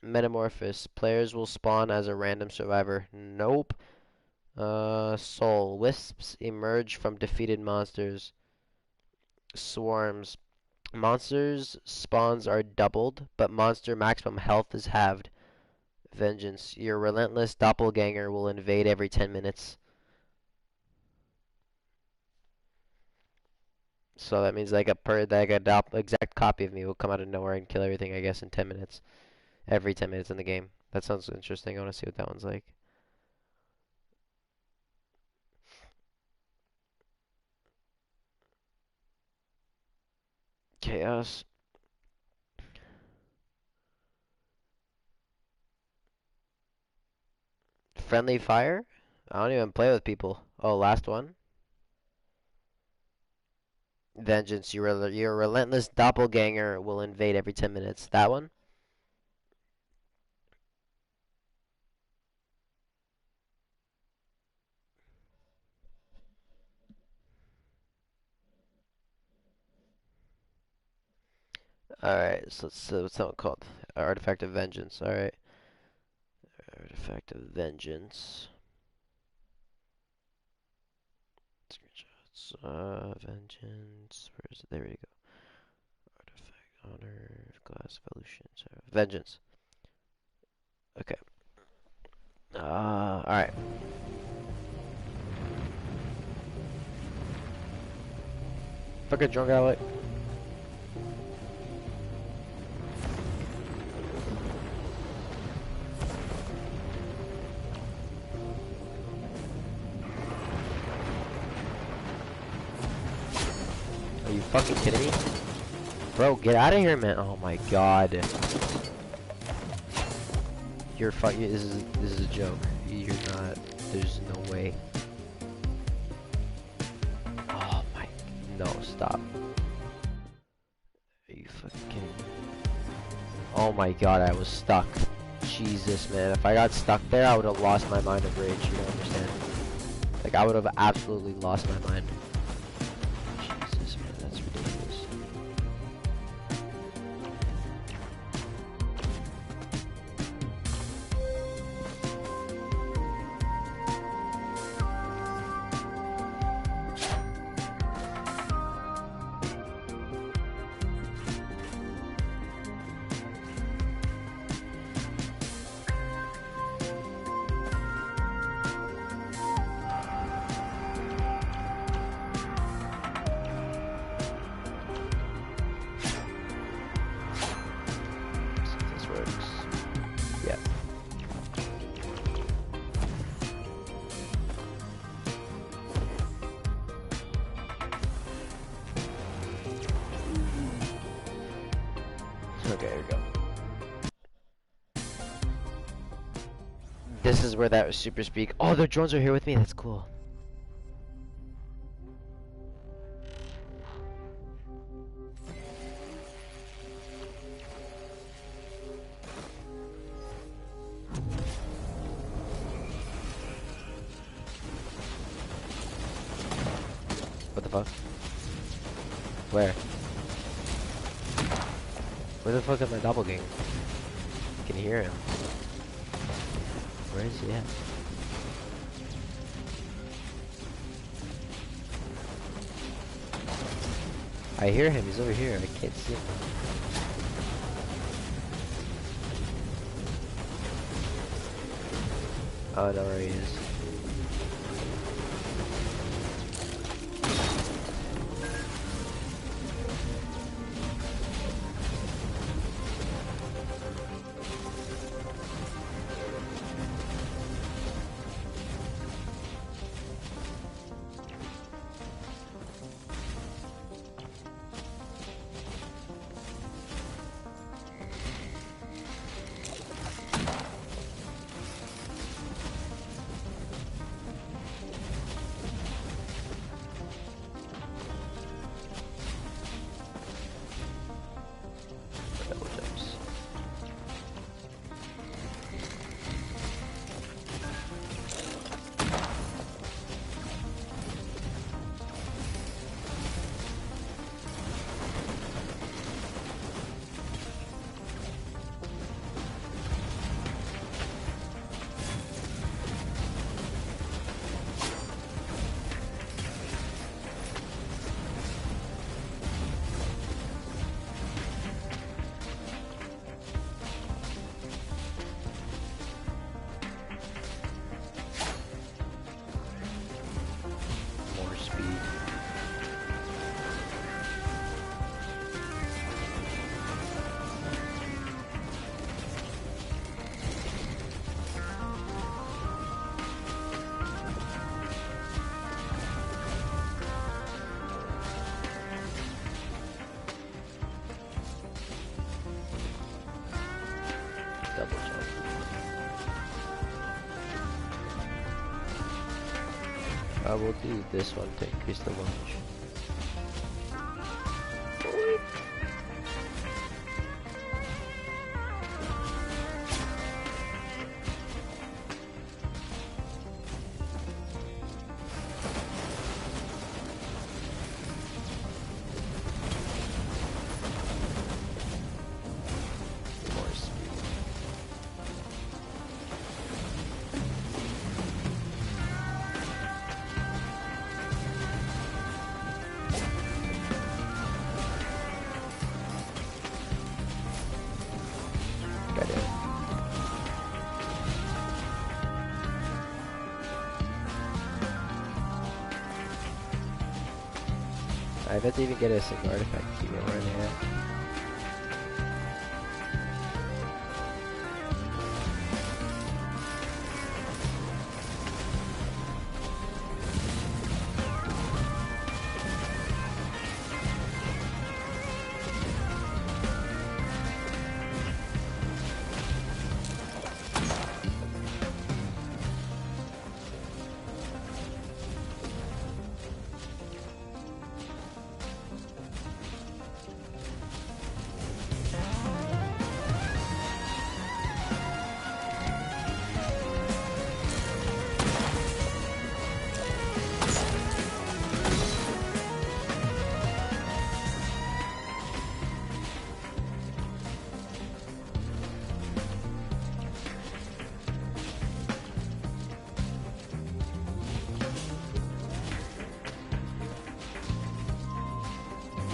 Metamorphosis. Players will spawn as a random survivor. Nope. Soul. Wisps emerge from defeated monsters. Swarms. Monsters' spawns are doubled, but monster maximum health is halved. Vengeance. Your relentless doppelganger will invade every 10 minutes. So that means like a exact copy of me will come out of nowhere and kill everything, I guess, in 10 minutes. Every 10 minutes in the game. That sounds interesting. I want to see what that one's like. Chaos. Friendly fire? I don't even play with people. Oh, last one. Vengeance. Your relentless doppelganger will invade every 10 minutes. That one? Alright, so what's that one called? Artifact of Vengeance. Alright. Artifact of Vengeance. Screenshots. Vengeance. Where is it? There we go. Artifact, honor, glass, evolution. Sorry. Vengeance. Okay. Alright. Fucking drunk Alec. Are you fucking kidding me? Bro, get out of here, man. Oh my god. You're fucking. This is a joke. You're not. There's no way. Oh my. No, stop. Are you fucking kidding me? Oh my god, I was stuck. Jesus, man. If I got stuck there, I would have lost my mind of rage. You don't understand. Like, I would have absolutely lost my mind. Jesus, man. That's ridiculous. Okay, here we go. This is where that super speak. Oh, the drones are here with me. That's cool. What the fuck? fuck? Where? Where the fuck is my doppelganger? I can hear him. Where is he at? I hear him, he's over here, I can't see him. Oh, no, there he is. I will do this one to increase the launch. I bet they even get a single artifact keeper where they at.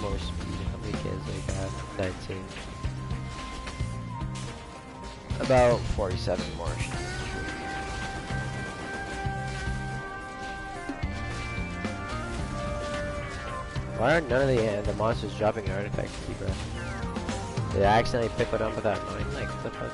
More speed. How many kids I got? 19. About 47 more. Why aren't none of the monsters dropping an artifact key, bro? Did I accidentally pick one up without knowing? Like, what the fuck?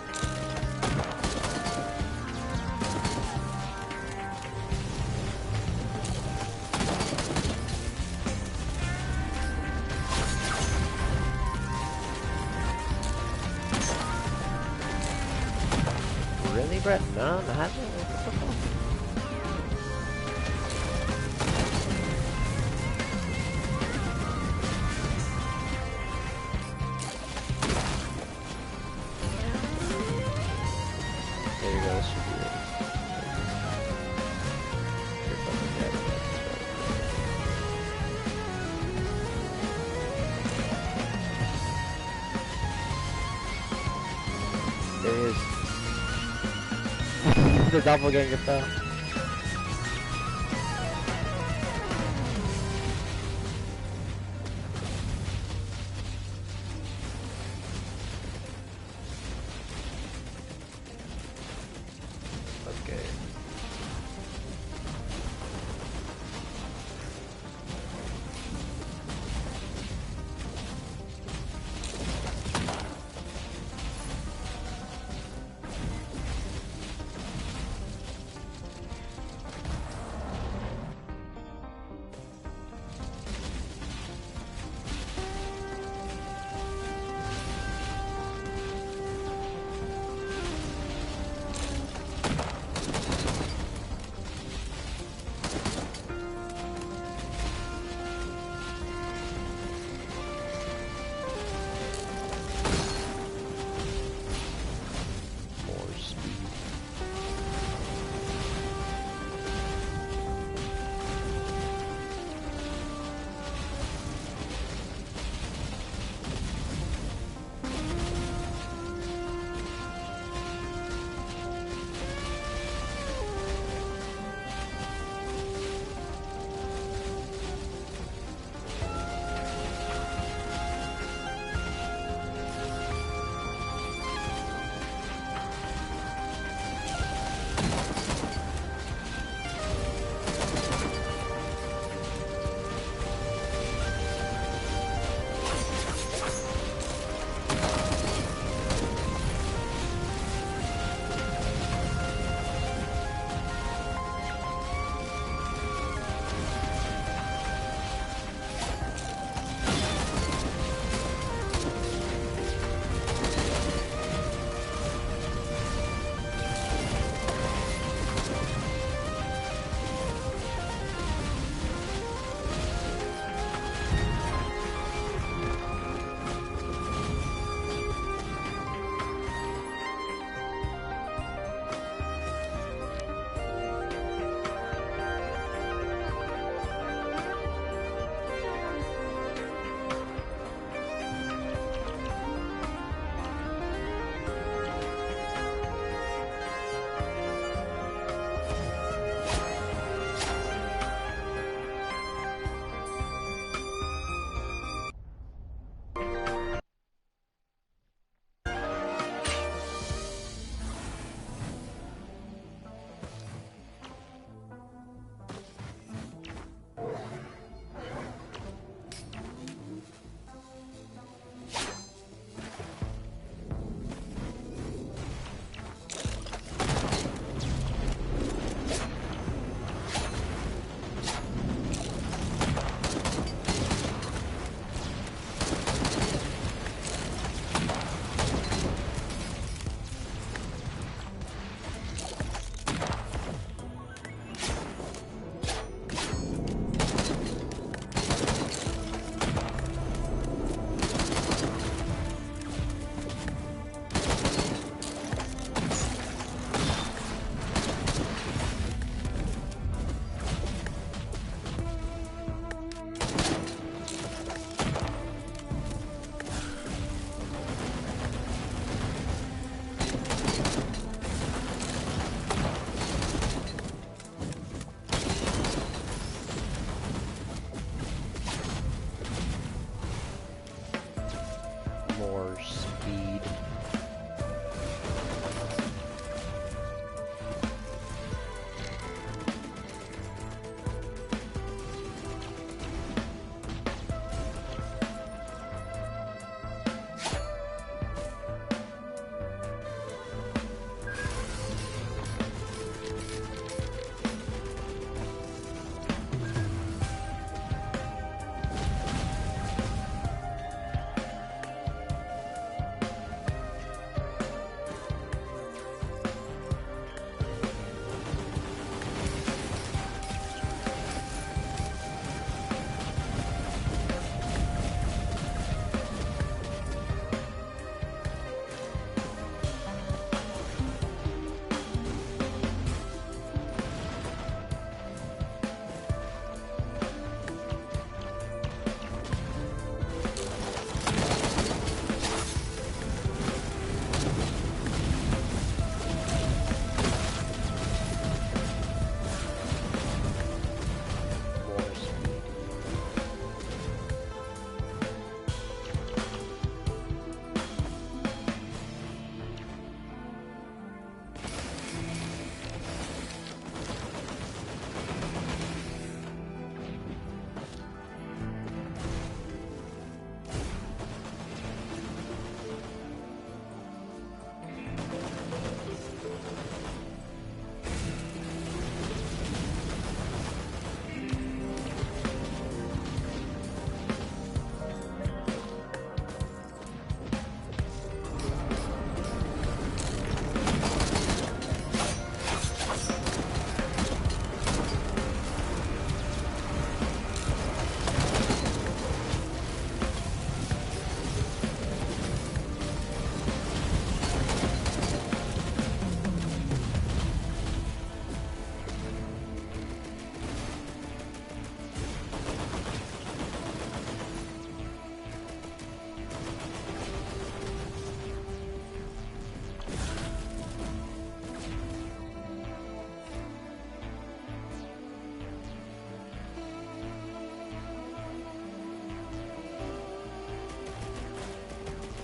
Really, Brett? No, not happening? What the fuck? There you go, this should be it. You're fucking dead. The doppelganger fell. Okay.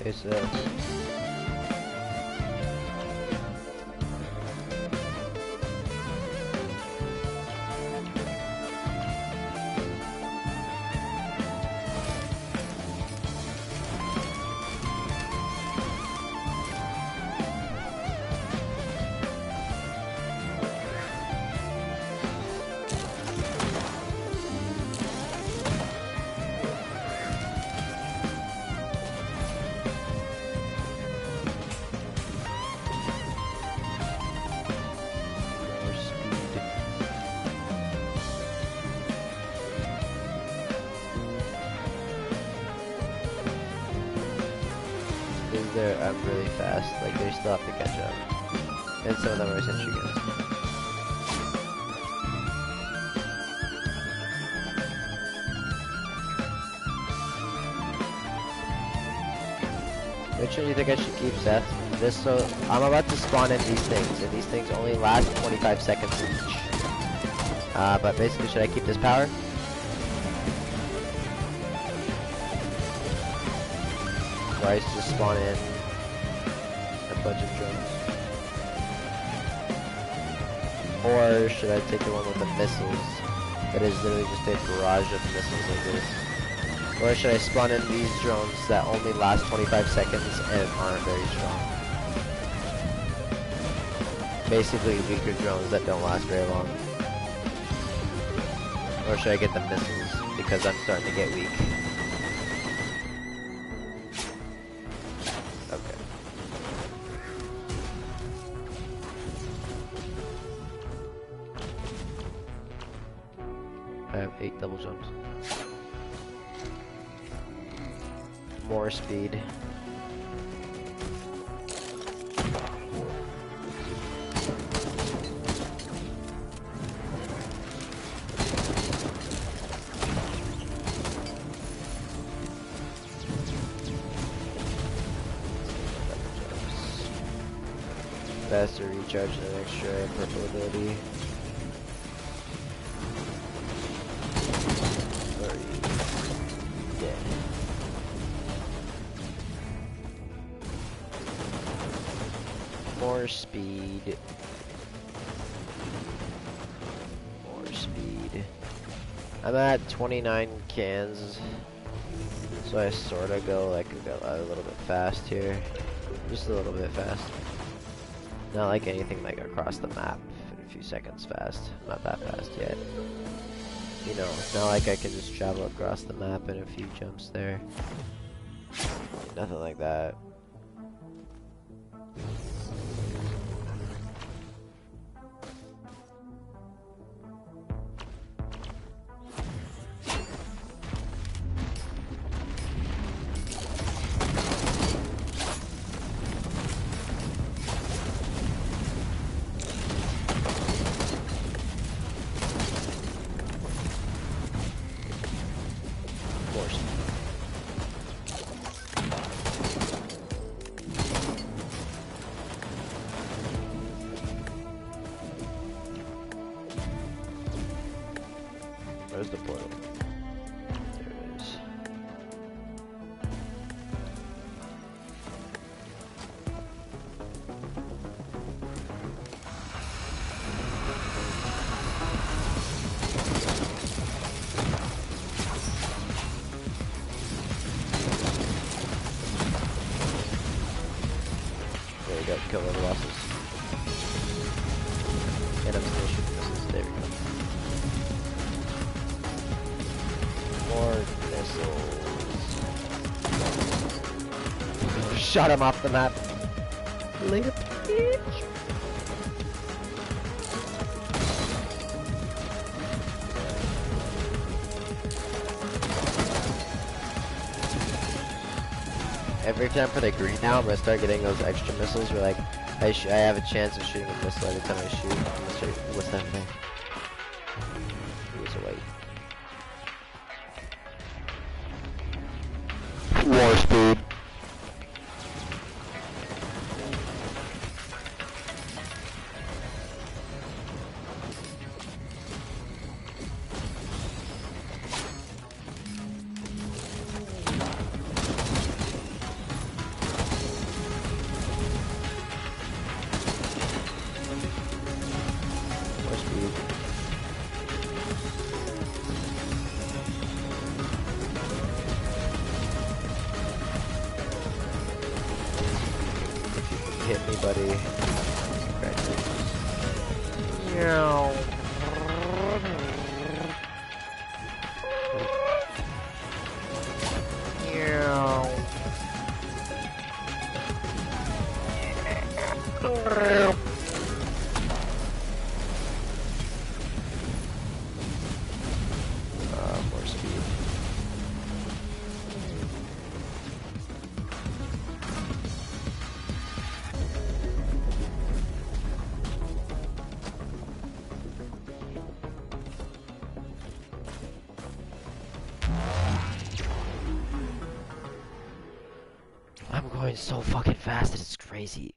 Okay, so more speed. Because they're really fast. Like they still have to catch up. And some of them are sentry guns. Which one do you think I should keep, Seth? This, so I'm about to spawn in these things, and these things only last 25 seconds each. But basically, should I keep this power? Or I just spawn in a bunch of drones? Or should I take the one with the missiles? That is literally just a barrage of missiles like this. Or should I spawn in these drones that only last 25 seconds and aren't very strong? Basically weaker drones that don't last very long. Or should I get the missiles because I'm starting to get weak? Okay. I have 8 double jumps. More speed. Faster recharge and an extra purple ability. Dead. More speed. More speed. I'm at 29 cans, so I sorta go like a little bit fast here, just a little bit fast. Not like anything like across the map in a few seconds fast. Not that fast yet. You know, it's not like I can just travel across the map in a few jumps there. Nothing like that. Where's the portal? There it is. There we go, kill all the bosses. And I'm still shooting missiles. There we go. More missiles. Shot him off the map. Later, bitch. Every time I put a green now, I'm gonna start getting those extra missiles where like I have a chance of shooting a missile every time I shoot. I'm gonna start, what's that thing? It was away. More speed. buddy. Meow. More speed. I'm going so fucking fast, it's crazy.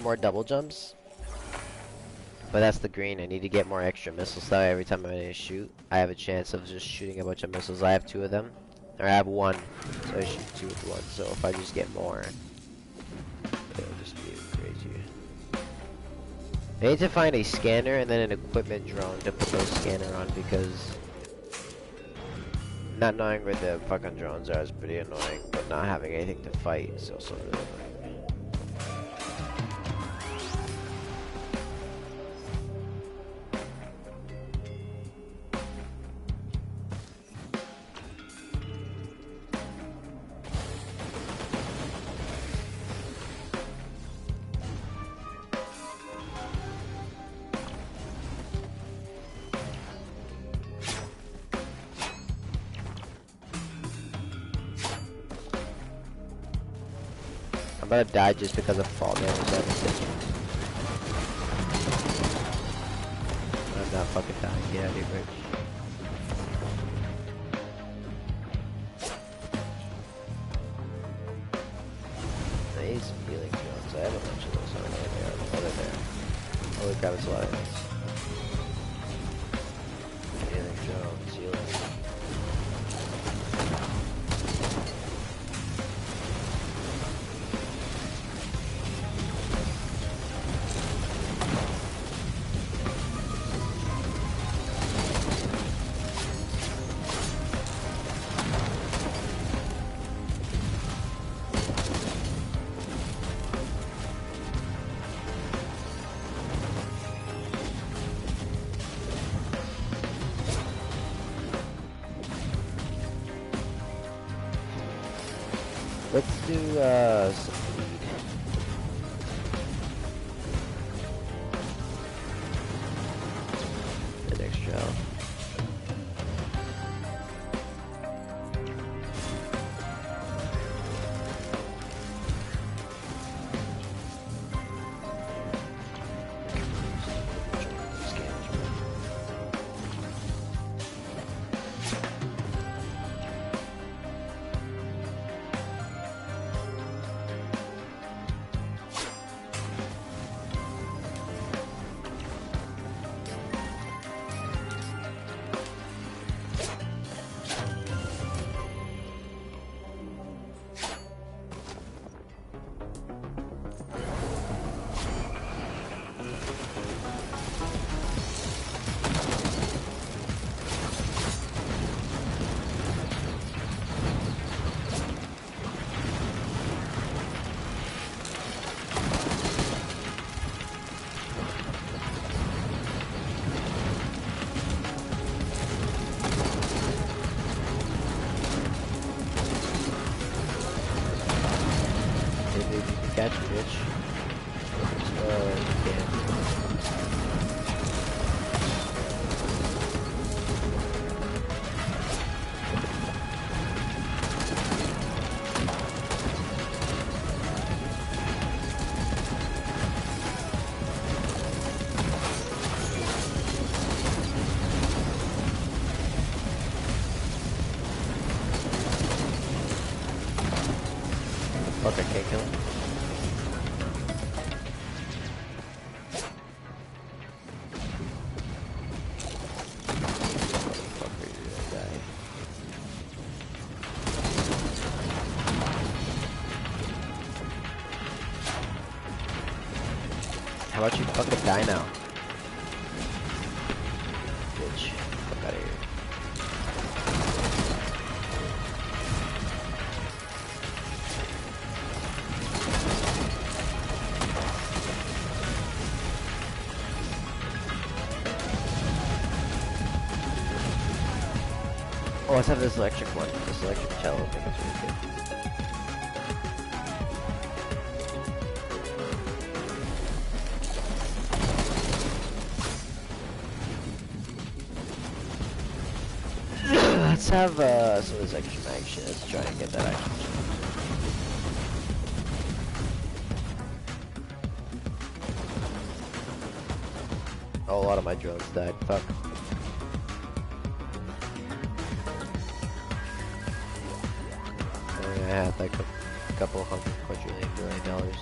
More double jumps. But that's the green. I need to get more extra missiles. So that way every time I'm gonna shoot, I have a chance of just shooting a bunch of missiles. I have 2 of them. Or I have 1. So I shoot 2 with 1. So if I just get more, it'll just be crazy. I need to find a scanner and then an equipment drone to put those scanner on because not knowing where the fucking drones are is pretty annoying. But not having anything to fight is also really annoying. I'm about to die just because of fall damage. I'm not fucking dying. Get out of here, bitch. I need some healing drones. I have a bunch of those. I don't know where they are. Oh, they're there. Holy crap, it's a lot of things. Healing drones, healing. Let's do some lead. An extra health. Catch you, bitch. Fuck, I can't kill him. How about you fucking die now? Bitch. Fuck out of here. Oh, let's have this electric one. This electric cello. I think it's really good. Let's have some of this extra mag shit. Let's try and get that action. Oh, a lot of my drones died. Fuck. I had like a couple hundred quadrillion billion dollars.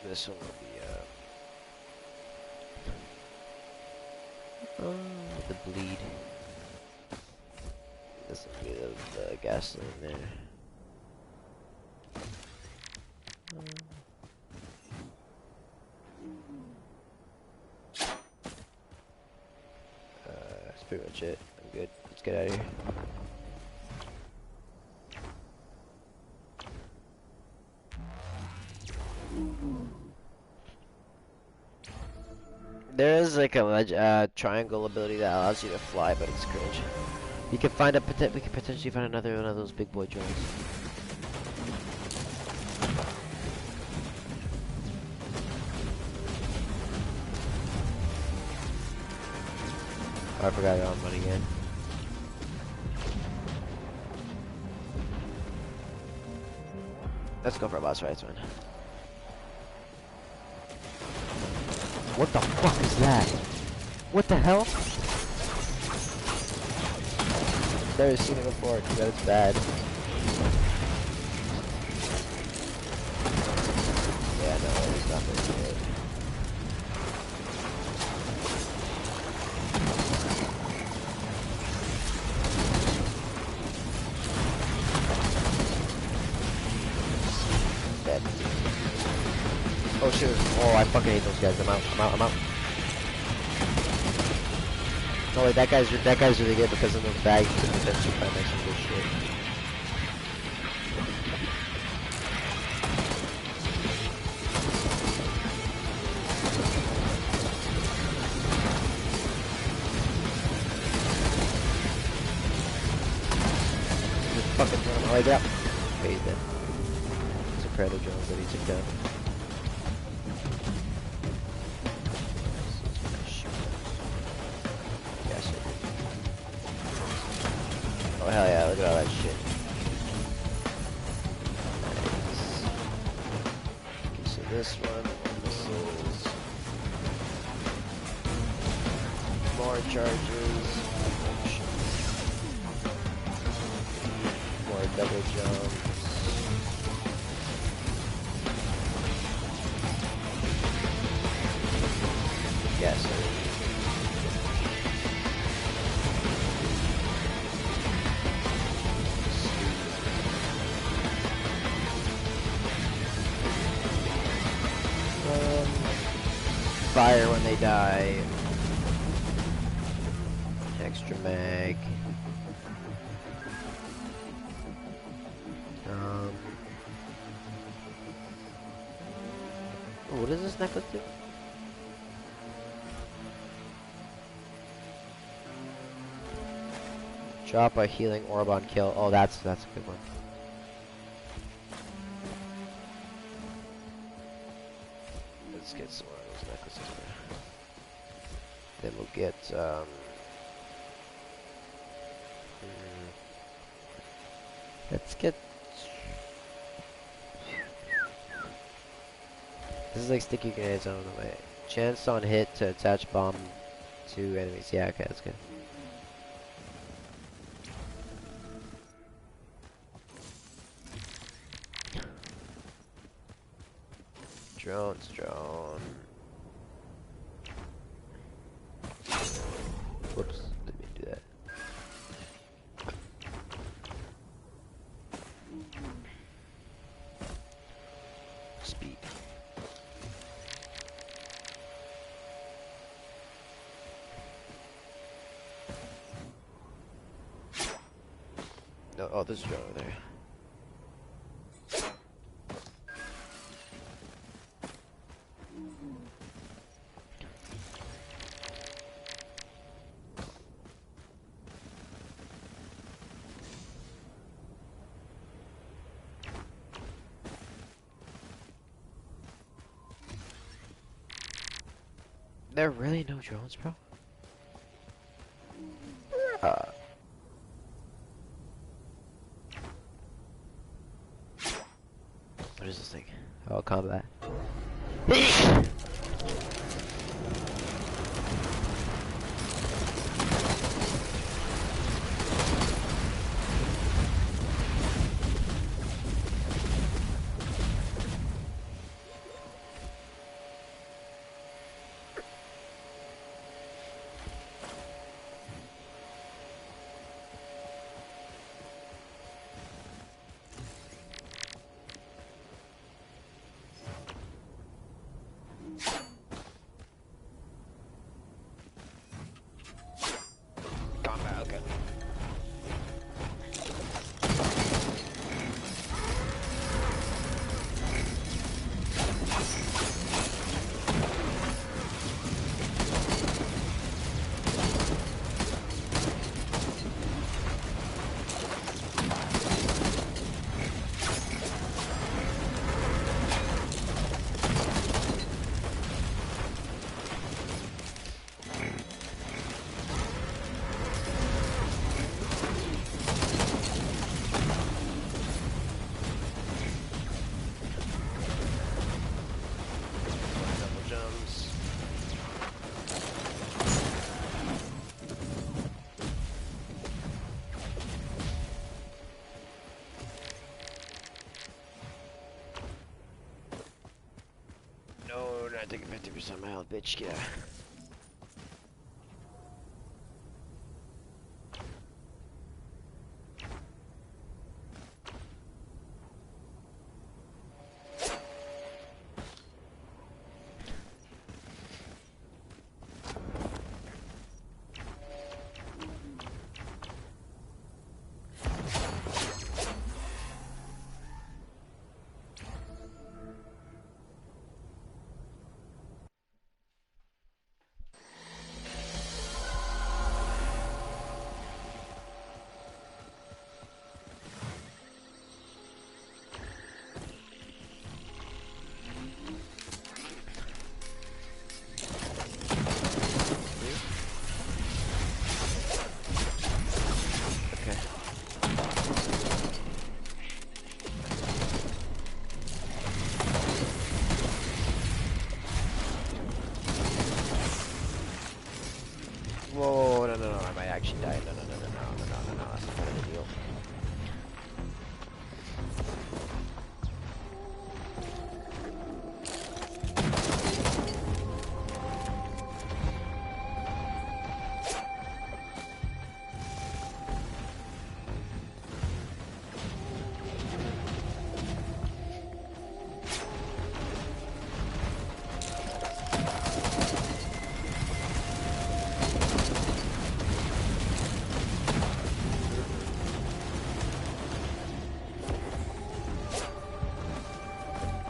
This one will be, the bleed. This will be the gasoline there. That's pretty much it. I'm good. Let's get out of here. There is like a triangle ability that allows you to fly, but it's cringe. You can find a we could potentially find another one of those big boy drones. Oh, I forgot I got money again. Let's go for a boss fight, man. What the fuck is that? What the hell? Never seen it before, because it's bad. Yeah, no, it's not very good. Dead. Oh shoot. Oh, I fucking hate those guys. I'm out. Oh wait, that guy's really good because in the bag you can potentially find like some good shit. Just fucking throw him right up. Okay, he's dead. There's a Predator Jones that he took down. Oh hell yeah, look at all that shit. Nice. Okay, so this one, missiles. More charges. More double jumps. Yes. Fire when they die. Extra mag. Oh, what does this necklace do? Drop a healing orb on kill. Oh, that's a good one. Let's get some more of those necklaces. Then we'll get let's get. This is like sticky grenades. I don't know. Wait. Chance on hit to attach bomb to enemies. Yeah, okay, that's good. Drone. Whoops, didn't mean to do that. Speed. No, oh, there's a drone over there. There are really no drones, bro? What is this thing? Oh, combat. Combat, okay. No, not taking 50% of my health, bitch. Yeah. Whoa, no, I might actually die. No, that's not a big deal.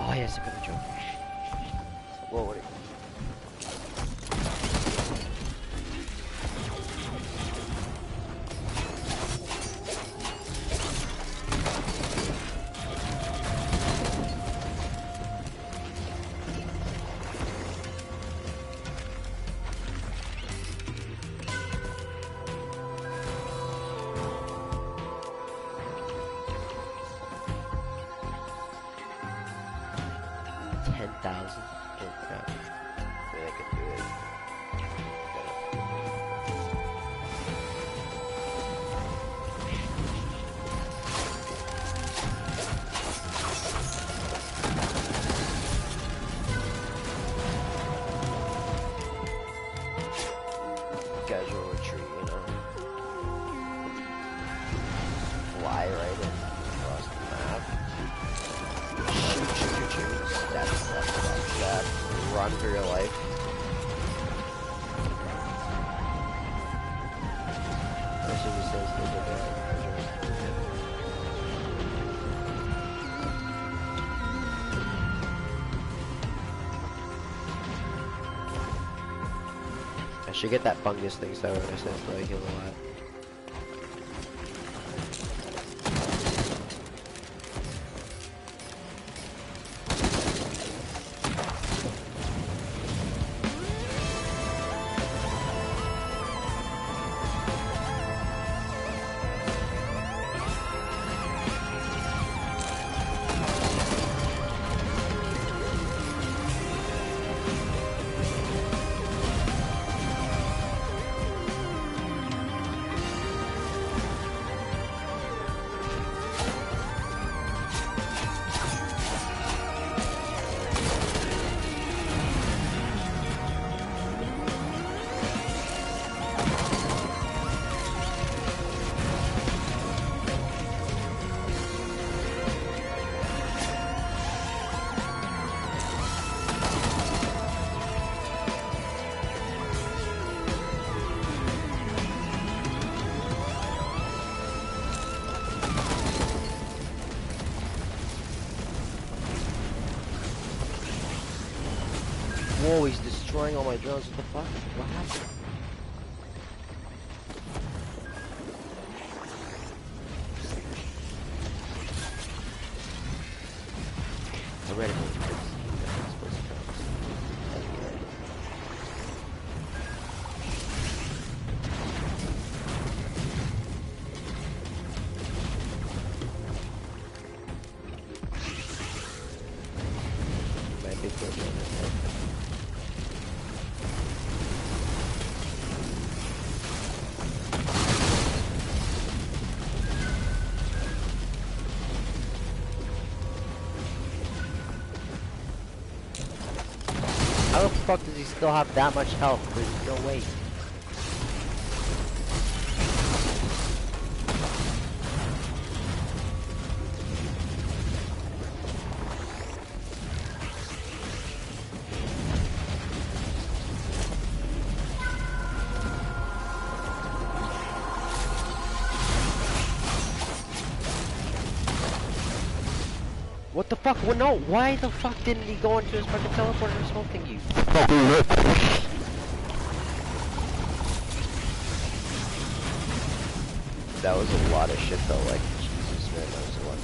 Oh yes, I got the drone. Whoa, what are you? 10,000? Oh crap. I mean, I could do it. Casual retreat, you know. Fly right in across the map. Shoot, shoot, shoot, shoot. Stab, stab, stab, stab. Run for your life. I should just say stupid there. I should get that fungus thing so I said so I heal a lot. Whoa, he's destroying all my drones. What the fuck? What happened? I'm ready for this. Might be good. How the fuck does he still have that much health? There's no way. What the fuck? Well, no, why the fuck didn't he go into his fucking teleporter and smoke thingy? That was a lot of shit though, like, Jesus man, that was a lot.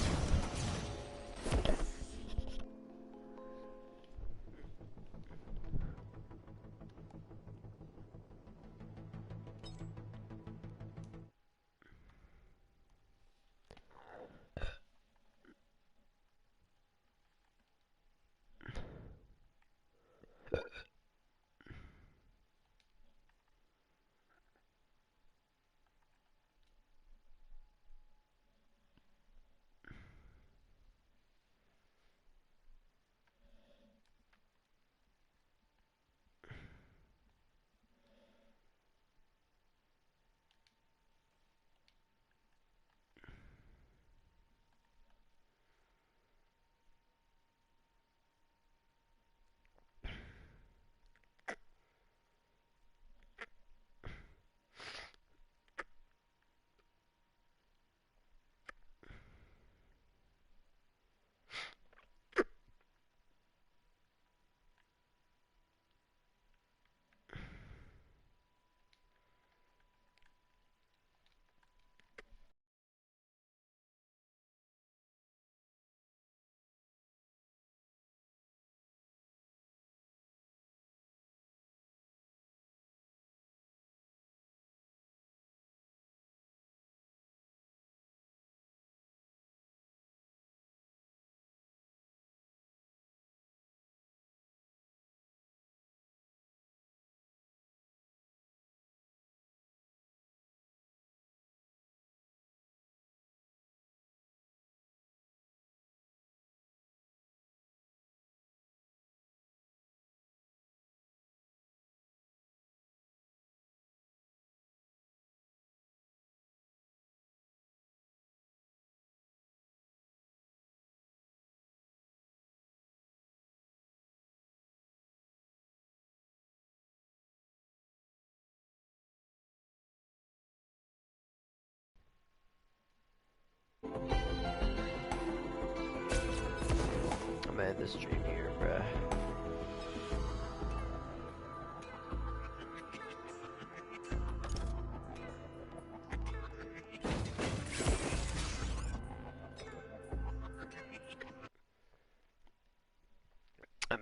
end the stream here, bruh.